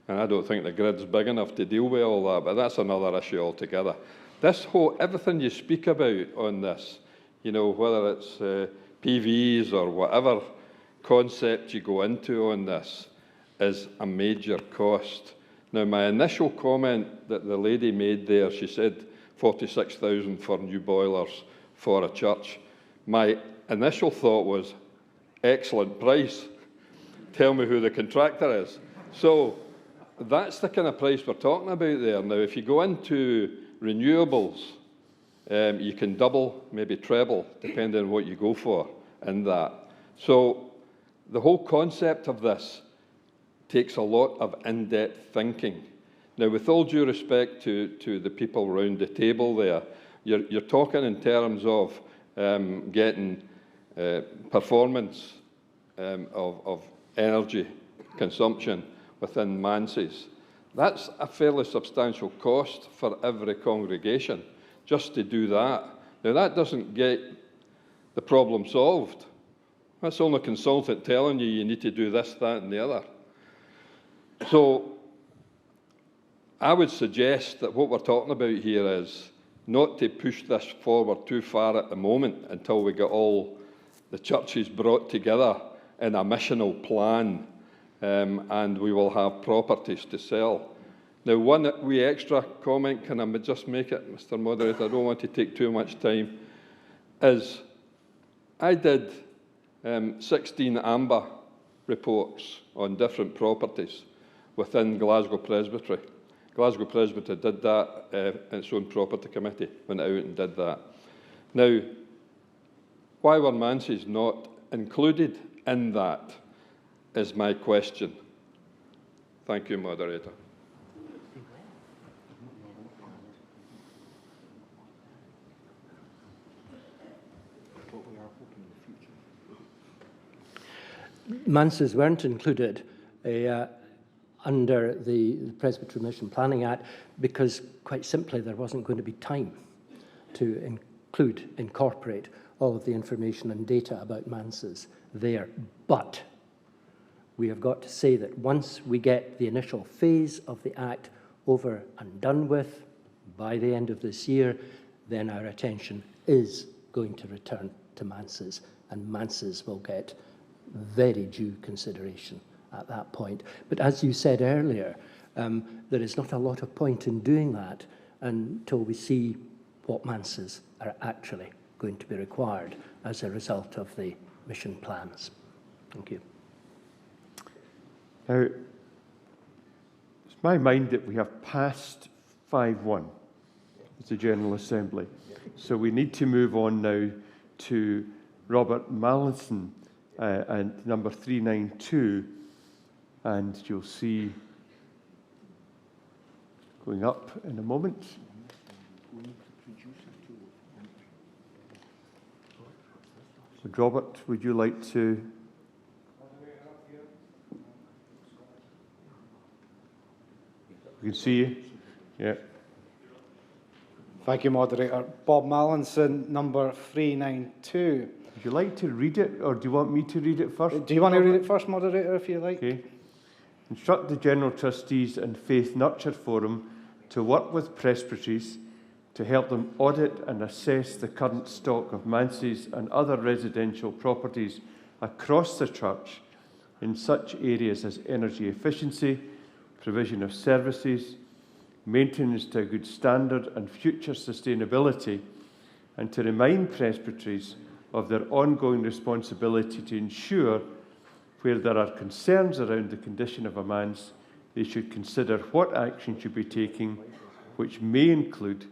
And I don't think the grid's big enough to deal with all that, but that's another issue altogether. Everything you speak about on this, you know, whether it's PVs or whatever concept you go into on this, is a major cost. Now, my initial comment that the lady made there, she said 46,000 for new boilers for a church. My initial thought was, excellent price. Tell me who the contractor is. So that's the kind of price we're talking about there. Now, if you go into renewables, you can double, maybe treble, depending on what you go for in that. So the whole concept of this takes a lot of in-depth thinking. Now, with all due respect to the people around the table there, you're talking in terms of getting performance of energy consumption within Manses. That's a fairly substantial cost for every congregation, just to do that. Now, that doesn't get the problem solved. That's only a consultant telling you you need to do this, that, and the other. So I would suggest that what we're talking about here is not to push this forward too far at the moment until we get all the churches brought together in a missional plan, and we will have properties to sell. Now, one wee extra comment, can I just make it, Mr. Moderator? I don't want to take too much time, is I did 16 AMBA reports on different properties within Glasgow Presbytery. Glasgow Presbytery did that in its own property committee, went out and did that. Now, why were Manses not included in that, is my question. Thank you, Moderator. Manses weren't included under the Presbytery Mission Planning Act because, quite simply, there wasn't going to be time to incorporate all of the information and data about Manses there. But we have got to say that once we get the initial phase of the Act over and done with by the end of this year, then our attention is going to return to Manses, and Manses will get very due consideration at that point. But as you said earlier, there is not a lot of point in doing that until we see what Manses are actually going to be required as a result of the mission plans. Thank you. Now, it's my mind that we have passed 5.1 as a General Assembly. So we need to move on now to Robert Mallinson and number 392, and you'll see going up in a moment. So Robert, would you like to? We can see you. Yeah. Thank you, Moderator. Bob Mallinson, number 392. Would you like to read it, or do you want me to read it first? Do you want to read it first, Moderator, if you like? Okay. Instruct the General Trustees and Faith Nurture Forum to work with presbyteries to help them audit and assess the current stock of manses and other residential properties across the church in such areas as energy efficiency, provision of services, maintenance to a good standard and future sustainability, and to remind presbyteries of their ongoing responsibility to ensure where there are concerns around the condition of a manse, they should consider what action should be taken, which may include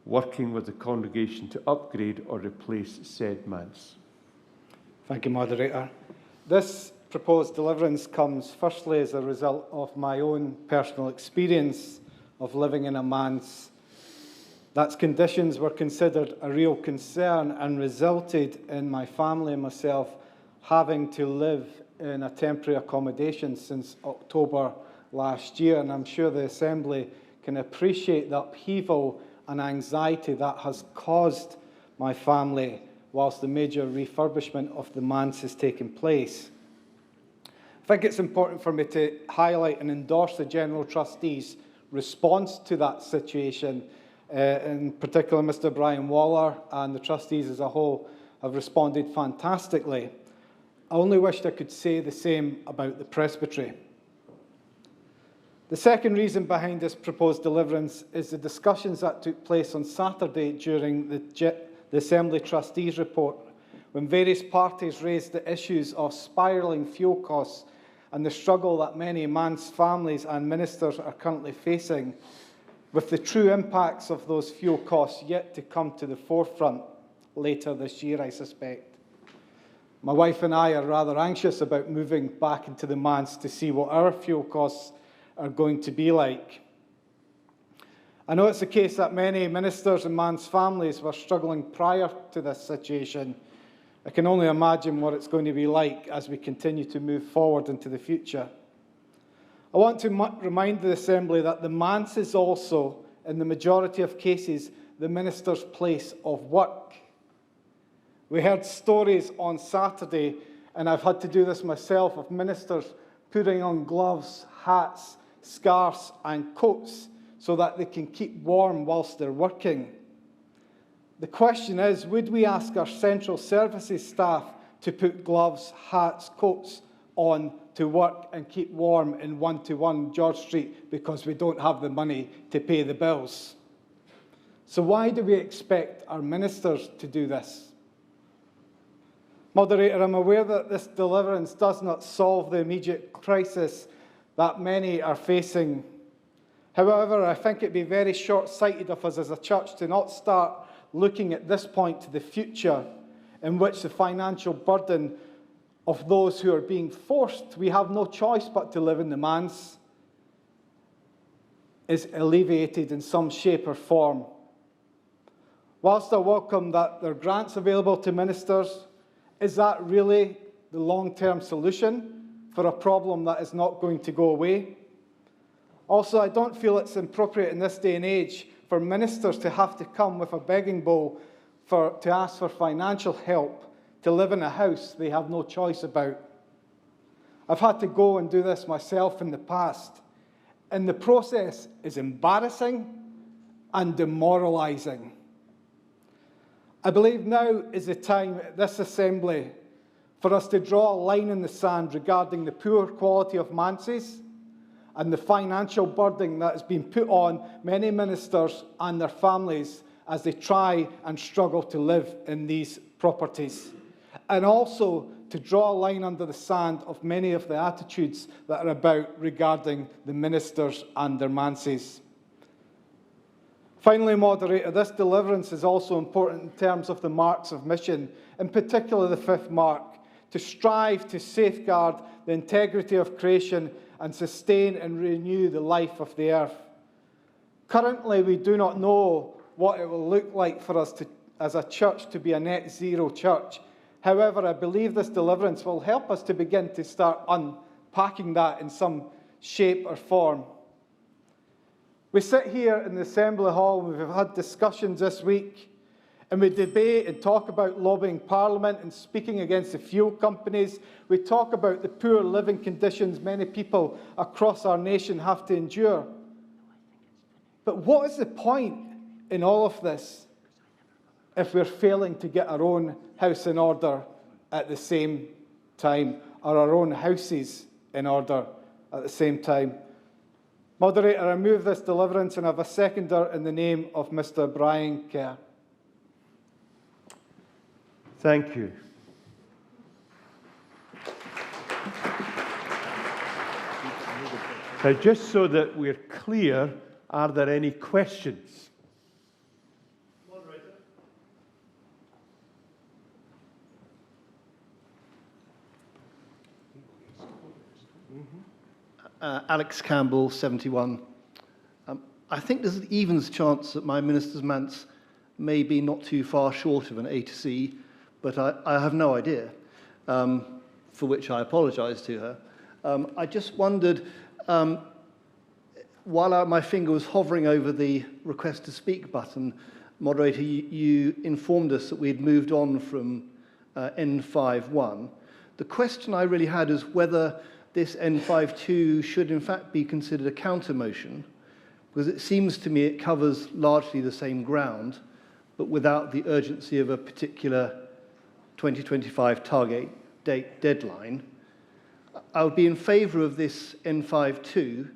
working with the congregation to upgrade or replace said manse. Thank you, Moderator. This proposed deliverance comes firstly as a result of my own personal experience of living in a manse. That's conditions were considered a real concern and resulted in my family and myself having to live in a temporary accommodation since October last year. And I'm sure the Assembly can appreciate the upheaval and anxiety that has caused my family whilst the major refurbishment of the manse has taken place. I think it's important for me to highlight and endorse the General Trustees' response to that situation. In particular, Mr. Brian Waller and the Trustees as a whole have responded fantastically. I only wished I could say the same about the Presbytery. The second reason behind this proposed deliverance is the discussions that took place on Saturday during the Assembly Trustees report, when various parties raised the issues of spiralling fuel costs and the struggle that many manse families and ministers are currently facing, with the true impacts of those fuel costs yet to come to the forefront later this year, I suspect. My wife and I are rather anxious about moving back into the manse to see what our fuel costs are going to be like. I know it's the case that many ministers and manse families were struggling prior to this situation. I can only imagine what it's going to be like as we continue to move forward into the future. I want to remind the Assembly that the manse is also, in the majority of cases, the minister's place of work. We heard stories on Saturday, and I've had to do this myself, of ministers putting on gloves, hats, scarves and coats so that they can keep warm whilst they're working. The question is, would we ask our central services staff to put gloves, hats, coats on to work and keep warm in 121 George Street because we don't have the money to pay the bills? So why do we expect our ministers to do this? Moderator, I'm aware that this deliverance does not solve the immediate crisis that many are facing. However, I think it'd be very short-sighted of us as a church to not start looking at this point to the future, in which the financial burden of those who are being forced, we have no choice but to live in the manse, is alleviated in some shape or form. Whilst I welcome that there are grants available to ministers, is that really the long-term solution for a problem that is not going to go away? Also, I don't feel it's appropriate in this day and age for ministers to have to come with a begging bowl to ask for financial help to live in a house they have no choice about. I've had to go and do this myself in the past, and the process is embarrassing and demoralising. I believe now is the time at this Assembly for us to draw a line in the sand regarding the poor quality of manses and the financial burden that has been put on many ministers and their families as they try and struggle to live in these properties. And also to draw a line under the sand of many of the attitudes that are about regarding the ministers and their manses. Finally, Moderator, this deliverance is also important in terms of the marks of mission, in particular the fifth mark, to strive to safeguard the integrity of creation and sustain and renew the life of the earth. Currently, we do not know what it will look like for us as a church to be a net zero church. However, I believe this deliverance will help us to begin to start unpacking that in some shape or form. We sit here in the Assembly Hall and we've had discussions this week, and we debate and talk about lobbying Parliament and speaking against the fuel companies. We talk about the poor living conditions many people across our nation have to endure. But what is the point in all of this if we're failing to get our own house in order at the same time, or our own houses in order at the same time? Moderator, I move this deliverance and have a seconder in the name of Mr. Brian Kerr. Thank you. Now, just so that we're clear, are there any questions? Alex Campbell, 71. I think there's an evens chance that my minister's manse may be not too far short of an A to C, but I have no idea, for which I apologise to her. I just wondered, while my finger was hovering over the request to speak button, moderator, you informed us that we'd moved on from N51. The question I really had is whether this N52 should in fact be considered a counter motion, because it seems to me it covers largely the same ground, but without the urgency of a particular 2025 target date deadline. I would be in favour of this N52,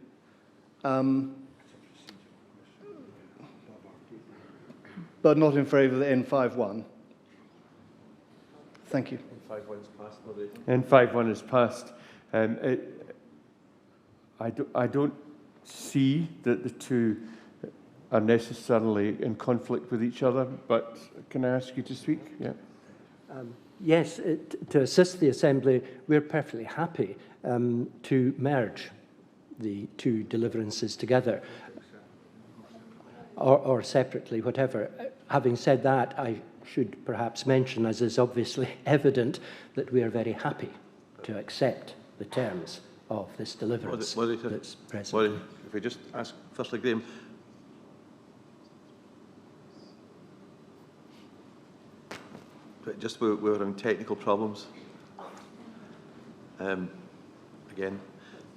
but not in favour of the N51. Thank you. N51 is passed, moderator. N51 is passed. I don't see that the two are necessarily in conflict with each other, but can I ask you to speak? Yeah. Yes, to assist the Assembly, we're perfectly happy to merge the two deliverances together, or separately, whatever. Having said that, I should perhaps mention, as is obviously evident, that we are very happy to accept the terms of this deliverance that's present. Well, if we just ask, firstly, Graham, but just we were having technical problems. Again,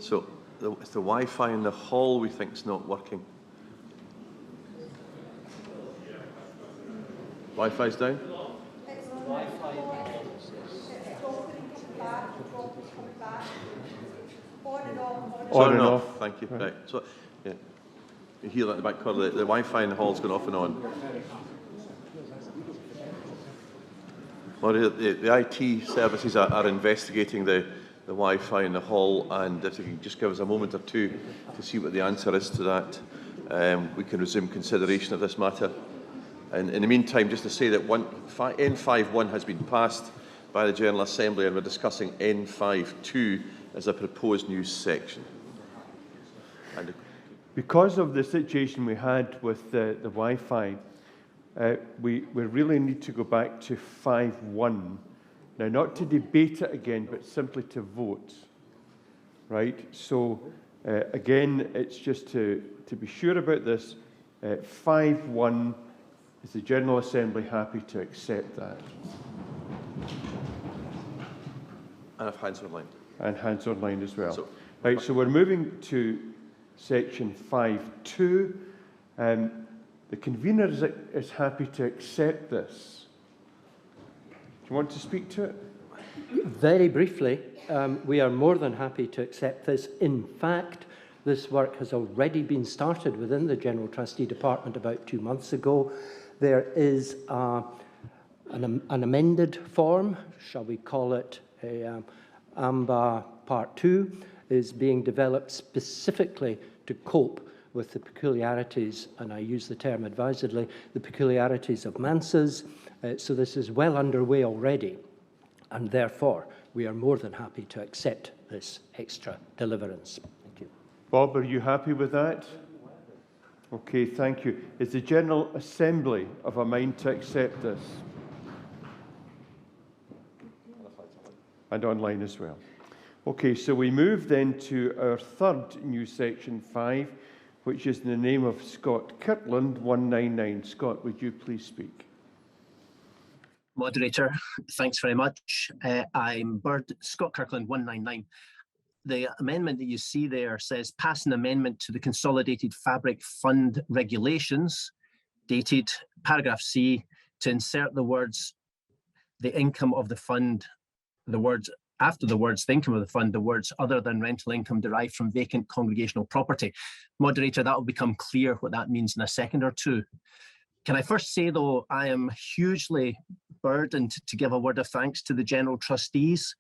so it's the Wi-Fi in the hall we think is not working. Wi-Fi's down? On and off. Thank you. Right. So, yeah, you hear that in the back corner. The Wi-Fi in the hall's gone off and on. Well, the IT services are investigating the Wi-Fi in the hall, and if you can just give us a moment or two to see what the answer is to that, we can resume consideration of this matter. And in the meantime, just to say that N51 has been passed by the General Assembly, and we're discussing N52 as a proposed new section. And because of the situation we had with the Wi-Fi, we really need to go back to 5.1. Now, not to debate it again, but simply to vote. Right? So, again, it's just to be sure about this. 5.1, is the General Assembly happy to accept that? And if hands online. And hands online as well. Right, so we're moving to section 5.2. The convener is happy to accept this. Do you want to speak to it? Very briefly, we are more than happy to accept this. In fact, this work has already been started within the General Trustee Department about 2 months ago. There is an amended form, shall we call it a AMBA Part 2, is being developed specifically to cope with the peculiarities, and I use the term advisedly, the peculiarities of manses. So this is well underway already, and therefore we are more than happy to accept this extra deliverance. Thank you. Bob, are you happy with that? Okay, thank you. Is the General Assembly of a mind to accept this? And online as well. Okay, so we move then to our third new section 5, which is in the name of Scott Kirtland, 199. Scott, would you please speak? Moderator, thanks very much. I'm Scott Kirkland, 199. The amendment that you see there says pass an amendment to the Consolidated Fabric Fund Regulations, dated paragraph C, to insert the words the income of the fund, the words after the words the income of the fund, the words other than rental income derived from vacant congregational property. Moderator, that will become clear what that means in a second or two. Can I first say, though, I am hugely burdened to give a word of thanks to the General Trustees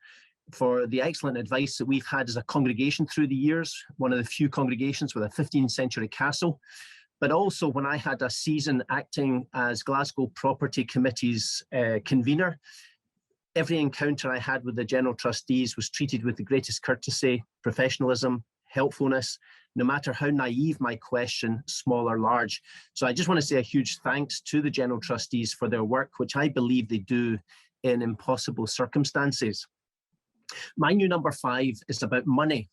for the excellent advice that we've had as a congregation through the years, one of the few congregations with a 15th century castle. But also when I had a season acting as Glasgow Property Committee's convener, every encounter I had with the General Trustees was treated with the greatest courtesy, professionalism, helpfulness, no matter how naive my question, small or large. So I just want to say a huge thanks to the General Trustees for their work, which I believe they do in impossible circumstances. My new number 5 is about money.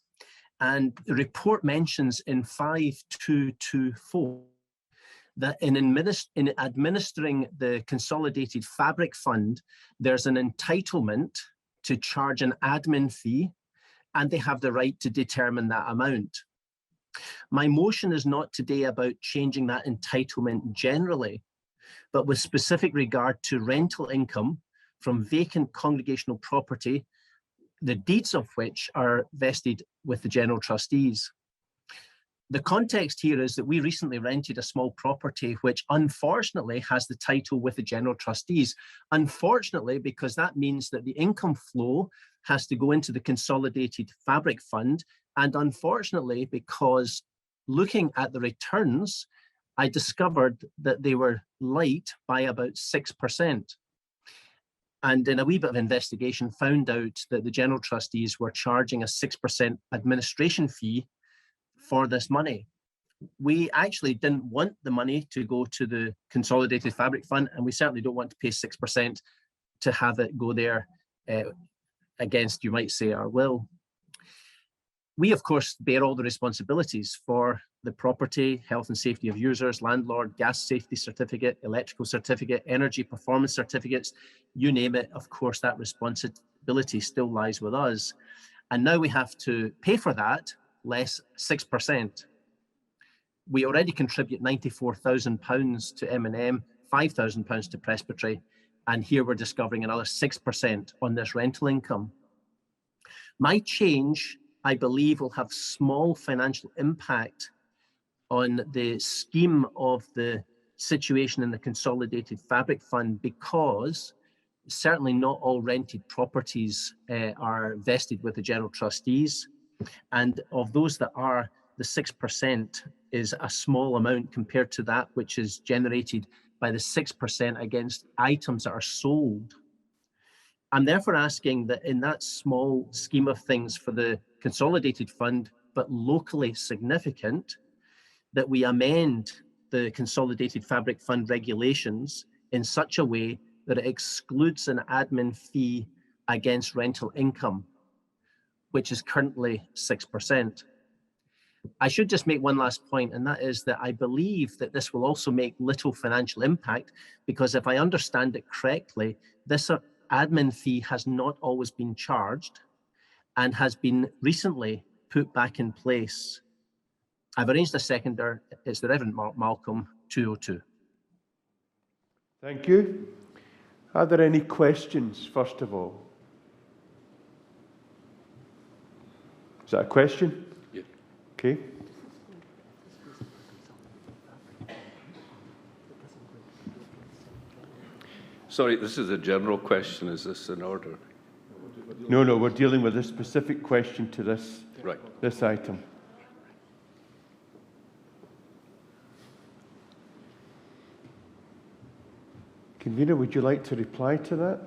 And the report mentions in 5224 that in administering the Consolidated Fabric Fund, there's an entitlement to charge an admin fee, and they have the right to determine that amount. My motion is not today about changing that entitlement generally, but with specific regard to rental income from vacant congregational property, the deeds of which are vested with the General Trustees. The context here is that we recently rented a small property which unfortunately has the title with the General Trustees. Unfortunately, because that means that the income flow has to go into the Consolidated Fabric Fund, and unfortunately because looking at the returns, I discovered that they were light by about 6%. And in a wee bit of investigation, found out that the General Trustees were charging a 6% administration fee for this money. We actually didn't want the money to go to the Consolidated Fabric Fund, and we certainly don't want to pay 6% to have it go there against, you might say, our will. We, of course, bear all the responsibilities for the property, health and safety of users, landlord, gas safety certificate, electrical certificate, energy performance certificates, you name it. Of course, that responsibility still lies with us. And now we have to pay for that less 6%. We already contribute £94,000 to M&M, £5,000 to Presbytery, and here we're discovering another 6% on this rental income. My change, I believe, will have small financial impact on the scheme of the situation in the Consolidated Fabric Fund, because certainly not all rented properties are vested with the General Trustees. And of those that are, the 6% is a small amount compared to that which is generated by the 6% against items that are sold. I'm therefore asking that in that small scheme of things for the Consolidated Fund, but locally significant, that we amend the Consolidated Fabric Fund regulations in such a way that it excludes an admin fee against rental income, which is currently 6%. I should just make one last point, and that is that I believe that this will also make little financial impact, because if I understand it correctly, this admin fee has not always been charged and has been recently put back in place. I've arranged a seconder. It's the Reverend Malcolm, 202. Thank you. Are there any questions, first of all? Is that a question? Yeah. Okay. Sorry, this is a general question. Is this in order? No, we're dealing with a specific question to this, this item. Convener, would you like to reply to that?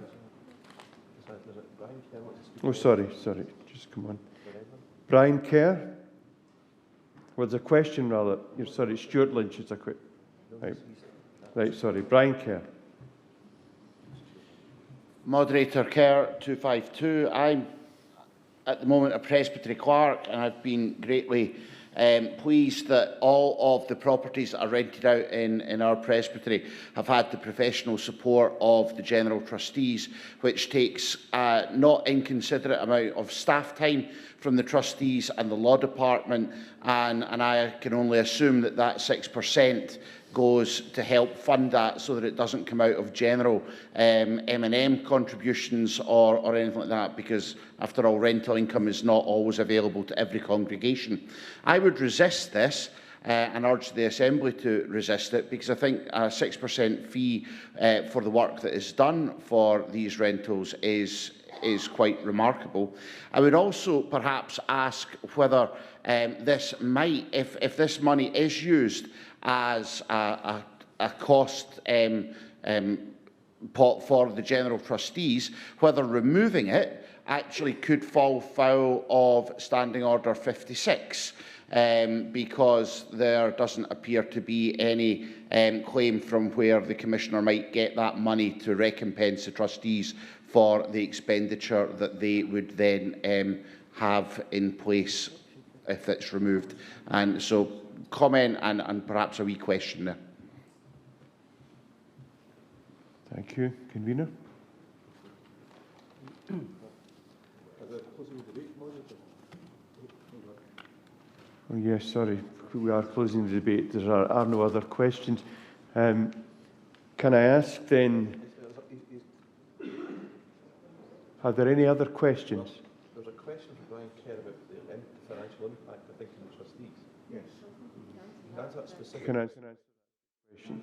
Oh, sorry, just come on. Brian Kerr? Well, there's a question rather. Sorry, Stuart Lynch is a quick. Right, sorry. Brian Kerr. Moderator Kerr, 252. I'm at the moment a presbytery clerk, and I've been greatly pleased that all of the properties that are rented out in our presbytery have had the professional support of the General Trustees, which takes a not inconsiderate amount of staff time from the trustees and the law department, and I can only assume that that 6% goes to help fund that, so that it doesn't come out of general M&M contributions or anything like that, because after all, rental income is not always available to every congregation. I would resist this and urge the Assembly to resist it, because I think a 6% fee for the work that is done for these rentals is quite remarkable. I would also perhaps ask whether this might, if this money is used as a cost pot for the General Trustees, whether removing it actually could fall foul of Standing Order 56, because there doesn't appear to be any claim from where the Commissioner might get that money to recompense the trustees for the expenditure that they would then have in place if it's removed. And so comment and perhaps a wee question there. Thank you. Convener? Oh, yes, sorry. We are closing the debate. There are no other questions. Can I ask then, are there any other questions? There's a question for Brian Kerr about the financial impact, I think, on the trustees. Yes. That's that specific. Can I answer that question?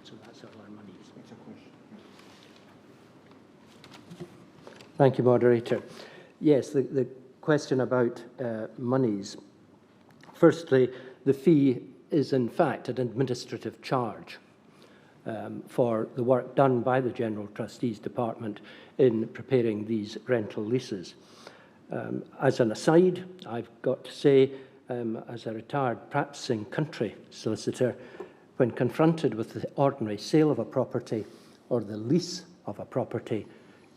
So that's all our money. Thank you, Moderator. Yes, the question about monies. Firstly, the fee is in fact an administrative charge for the work done by the General Trustees Department in preparing these rental leases. As an aside, I've got to say, as a retired practicing country solicitor, when confronted with the ordinary sale of a property or the lease of a property,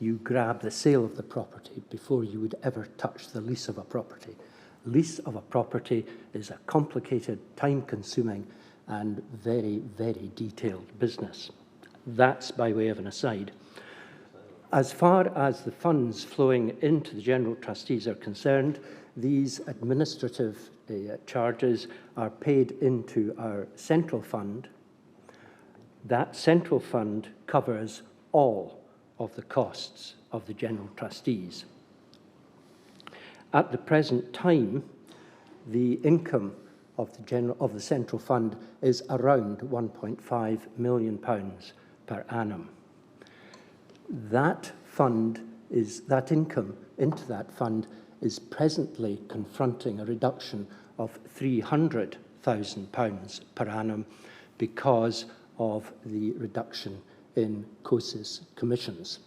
you grab the sale of the property before you would ever touch the lease of a property. Lease of a property is a complicated, time-consuming and very, very detailed business. That's by way of an aside. As far as the funds flowing into the General Trustees are concerned, these administrative charges are paid into our central fund. That central fund covers all of the costs of the General Trustees. At the present time, the income of the central fund is around £1.5 million per annum. That income into that fund is presently confronting a reduction of £300,000 per annum because of the reduction in COSIS commissions,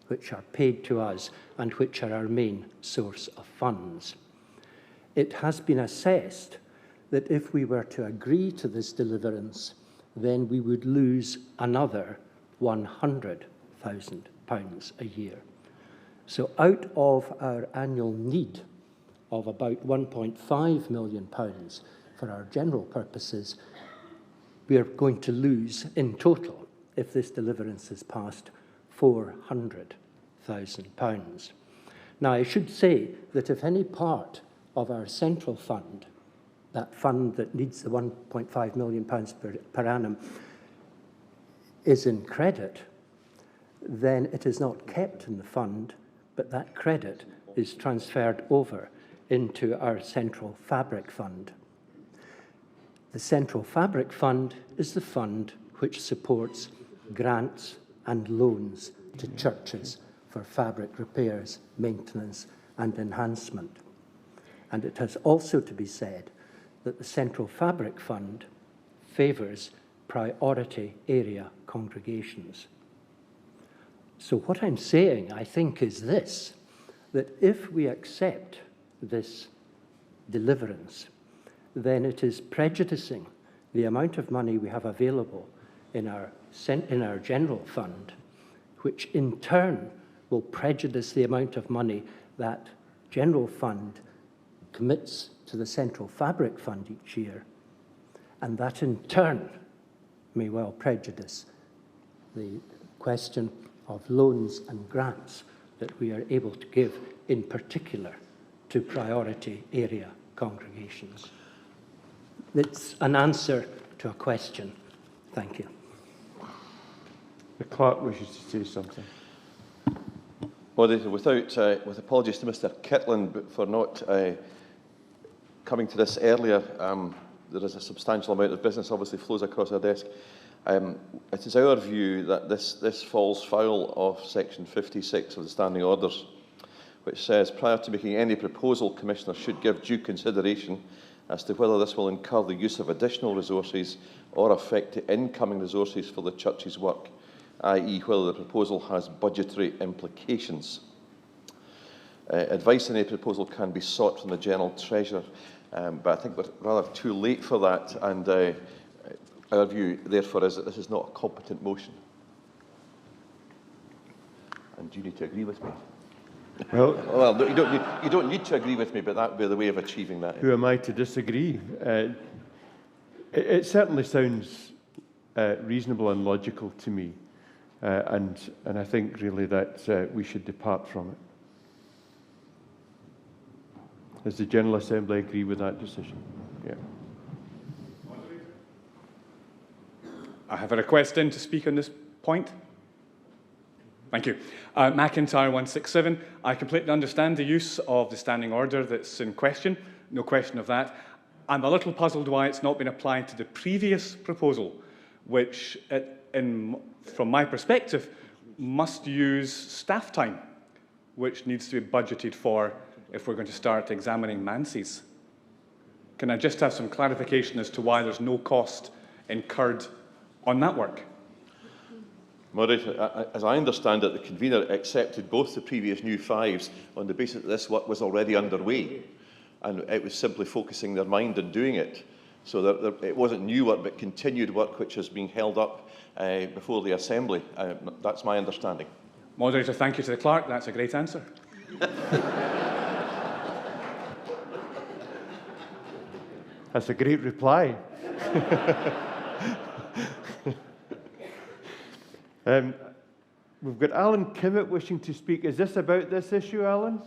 which are paid to us and which are our main source of funds. It has been assessed that if we were to agree to this deliverance, then we would lose another £100,000 a year. So out of our annual need of about £1.5 million for our general purposes, we are going to lose in total, if this deliverance is passed, £400,000. Now, I should say that if any part of our central fund, that fund that needs the £1.5 million per annum, is in credit, then it is not kept in the fund, but that credit is transferred over into our central fabric fund. The central fabric fund is the fund which supports grants and loans to churches for fabric repairs, maintenance and enhancement. And it has also to be said that the Central Fabric Fund favours priority area congregations. So what I'm saying, I think, is this, that if we accept this deliverance, then it is prejudicing the amount of money we have available in our general fund, which in turn will prejudice the amount of money that general fund commits to the Central Fabric Fund each year, and that in turn may well prejudice the question of loans and grants that we are able to give, in particular, to priority area congregations. It's an answer to a question. Thank you. The clerk wishes to say something. Moderator, with apologies to Mr Kitland for not coming to this earlier, there is a substantial amount of business obviously flows across our desk. It is our view that this falls foul of section 56 of the Standing Orders, which says, prior to making any proposal, Commissioners should give due consideration as to whether this will incur the use of additional resources or affect the incoming resources for the Church's work, i.e. whether the proposal has budgetary implications. Advice on a proposal can be sought from the General Treasurer, but I think we're rather too late for that, and our view, therefore, is that this is not a competent motion. And do you need to agree with me? Well, no, you don't need to agree with me, but that would be the way of achieving that. Who am I to disagree? It certainly sounds reasonable and logical to me, and I think really that we should depart from it. Does the General Assembly agree with that decision? Yeah. I have a request in to speak on this point. Thank you. McIntyre 167. I completely understand the use of the standing order that's in question. No question of that. I'm a little puzzled why it's not been applied to the previous proposal, which, from my perspective, must use staff time, which needs to be budgeted for if we're going to start examining Manses. Can I just have some clarification as to why there's no cost incurred on that work? Moderator, as I understand it, the convener accepted both the previous new fives on the basis that this work was already underway, and it was simply focusing their mind on doing it. So that it wasn't new work, but continued work which is being held up before the Assembly. That's my understanding. Moderator, thank you to the clerk. That's a great answer. That's a great reply. We've got Alan Kimmett wishing to speak. Is this about this issue, Alan?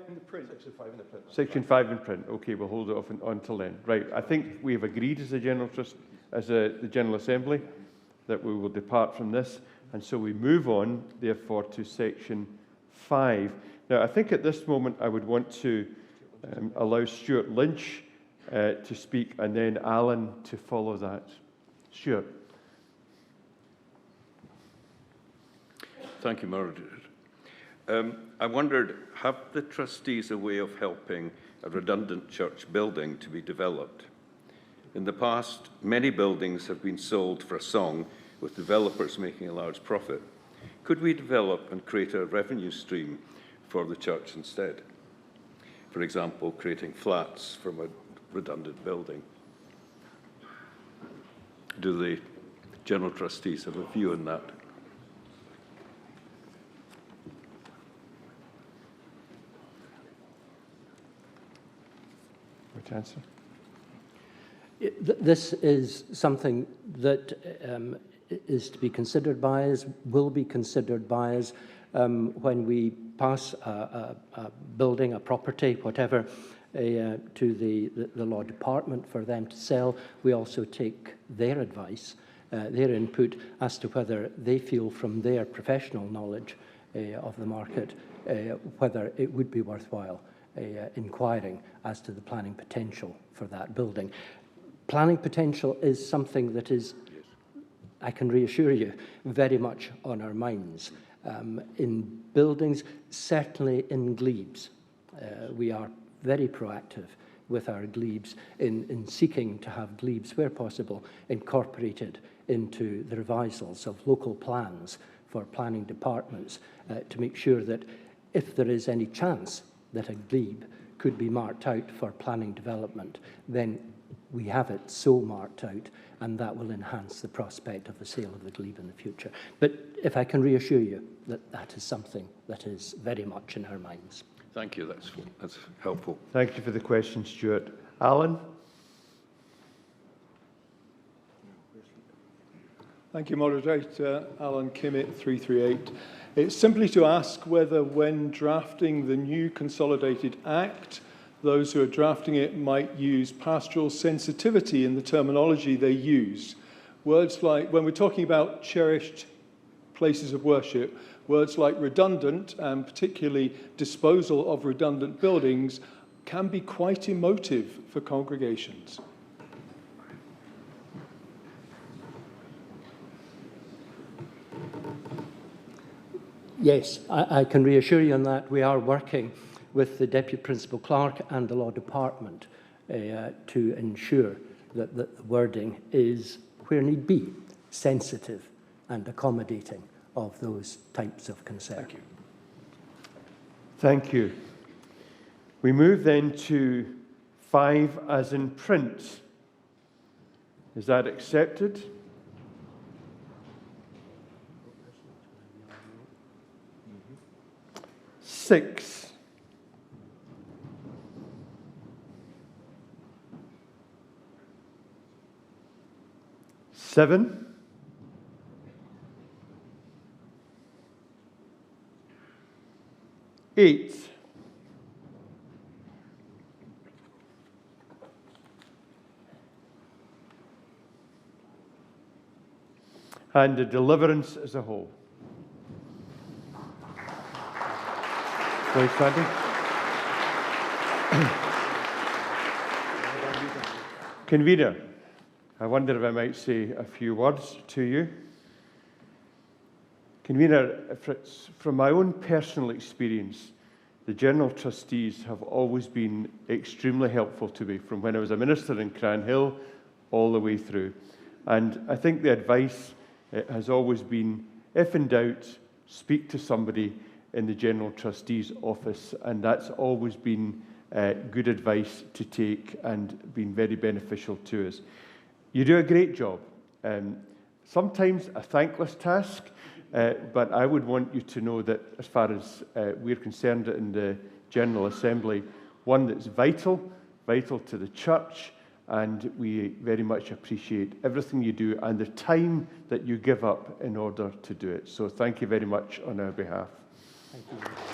In the print. Section 5 in the print. Section 5 in print. Okay, we'll hold it off until then. Right. I think we have agreed as the General Assembly that we will depart from this, and so we move on, therefore, to Section 5. Now, I think at this moment I would want to allow Stuart Lynch to speak, and then Alan to follow that. Stuart. Thank you, Moderator. I wondered, have the trustees a way of helping a redundant church building to be developed? In the past, many buildings have been sold for a song, with developers making a large profit. Could we develop and create a revenue stream for the church instead? For example, creating flats from a redundant building. Do the General Trustees have a view on that? Answer. This is something that is to be considered by us, will be considered by us when we pass a building, a property, whatever, to the law department for them to sell. We also take their advice, their input as to whether they feel from their professional knowledge of the market whether it would be worthwhile inquiring as to the planning potential for that building. Planning potential is something that is, I can reassure you, very much on our minds. In buildings, certainly in glebes. We are very proactive with our glebes in seeking to have glebes, where possible, incorporated into the revisals of local plans for planning departments to make sure that if there is any chance that a glebe could be marked out for planning development, then we have it so marked out, and that will enhance the prospect of the sale of the glebe in the future. But if I can reassure you that that is something that is very much in our minds. Thank you. That's helpful. Thank you for the question, Stuart. Alan? Thank you, Moderator. Alan Kimmett, 338. It's simply to ask whether, when drafting the new Consolidated Act, those who are drafting it might use pastoral sensitivity in the terminology they use. Words like, when we're talking about cherished places of worship, words like redundant, and particularly disposal of redundant buildings, can be quite emotive for congregations. Yes, I can reassure you on that. We are working with the Deputy Principal Clerk and the Law Department to ensure that the wording is, where need be, sensitive and accommodating of those types of concern. Thank you. Thank you. We move then to 5 as in print. Is that accepted? Six. Seven. Eight. And the deliverance as a whole. Please, Sandy. Convener, I wonder if I might say a few words to you. Convener, from my own personal experience, the General Trustees have always been extremely helpful to me from when I was a minister in Cranhill all the way through. And I think the advice has always been, if in doubt, speak to somebody in the General Trustees office, and that's always been good advice to take and been very beneficial to us. You do a great job. Sometimes a thankless task, but I would want you to know that as far as we're concerned in the General Assembly, one that's vital to the Church, and we very much appreciate everything you do and the time that you give up in order to do it. So thank you very much on our behalf. Thank you.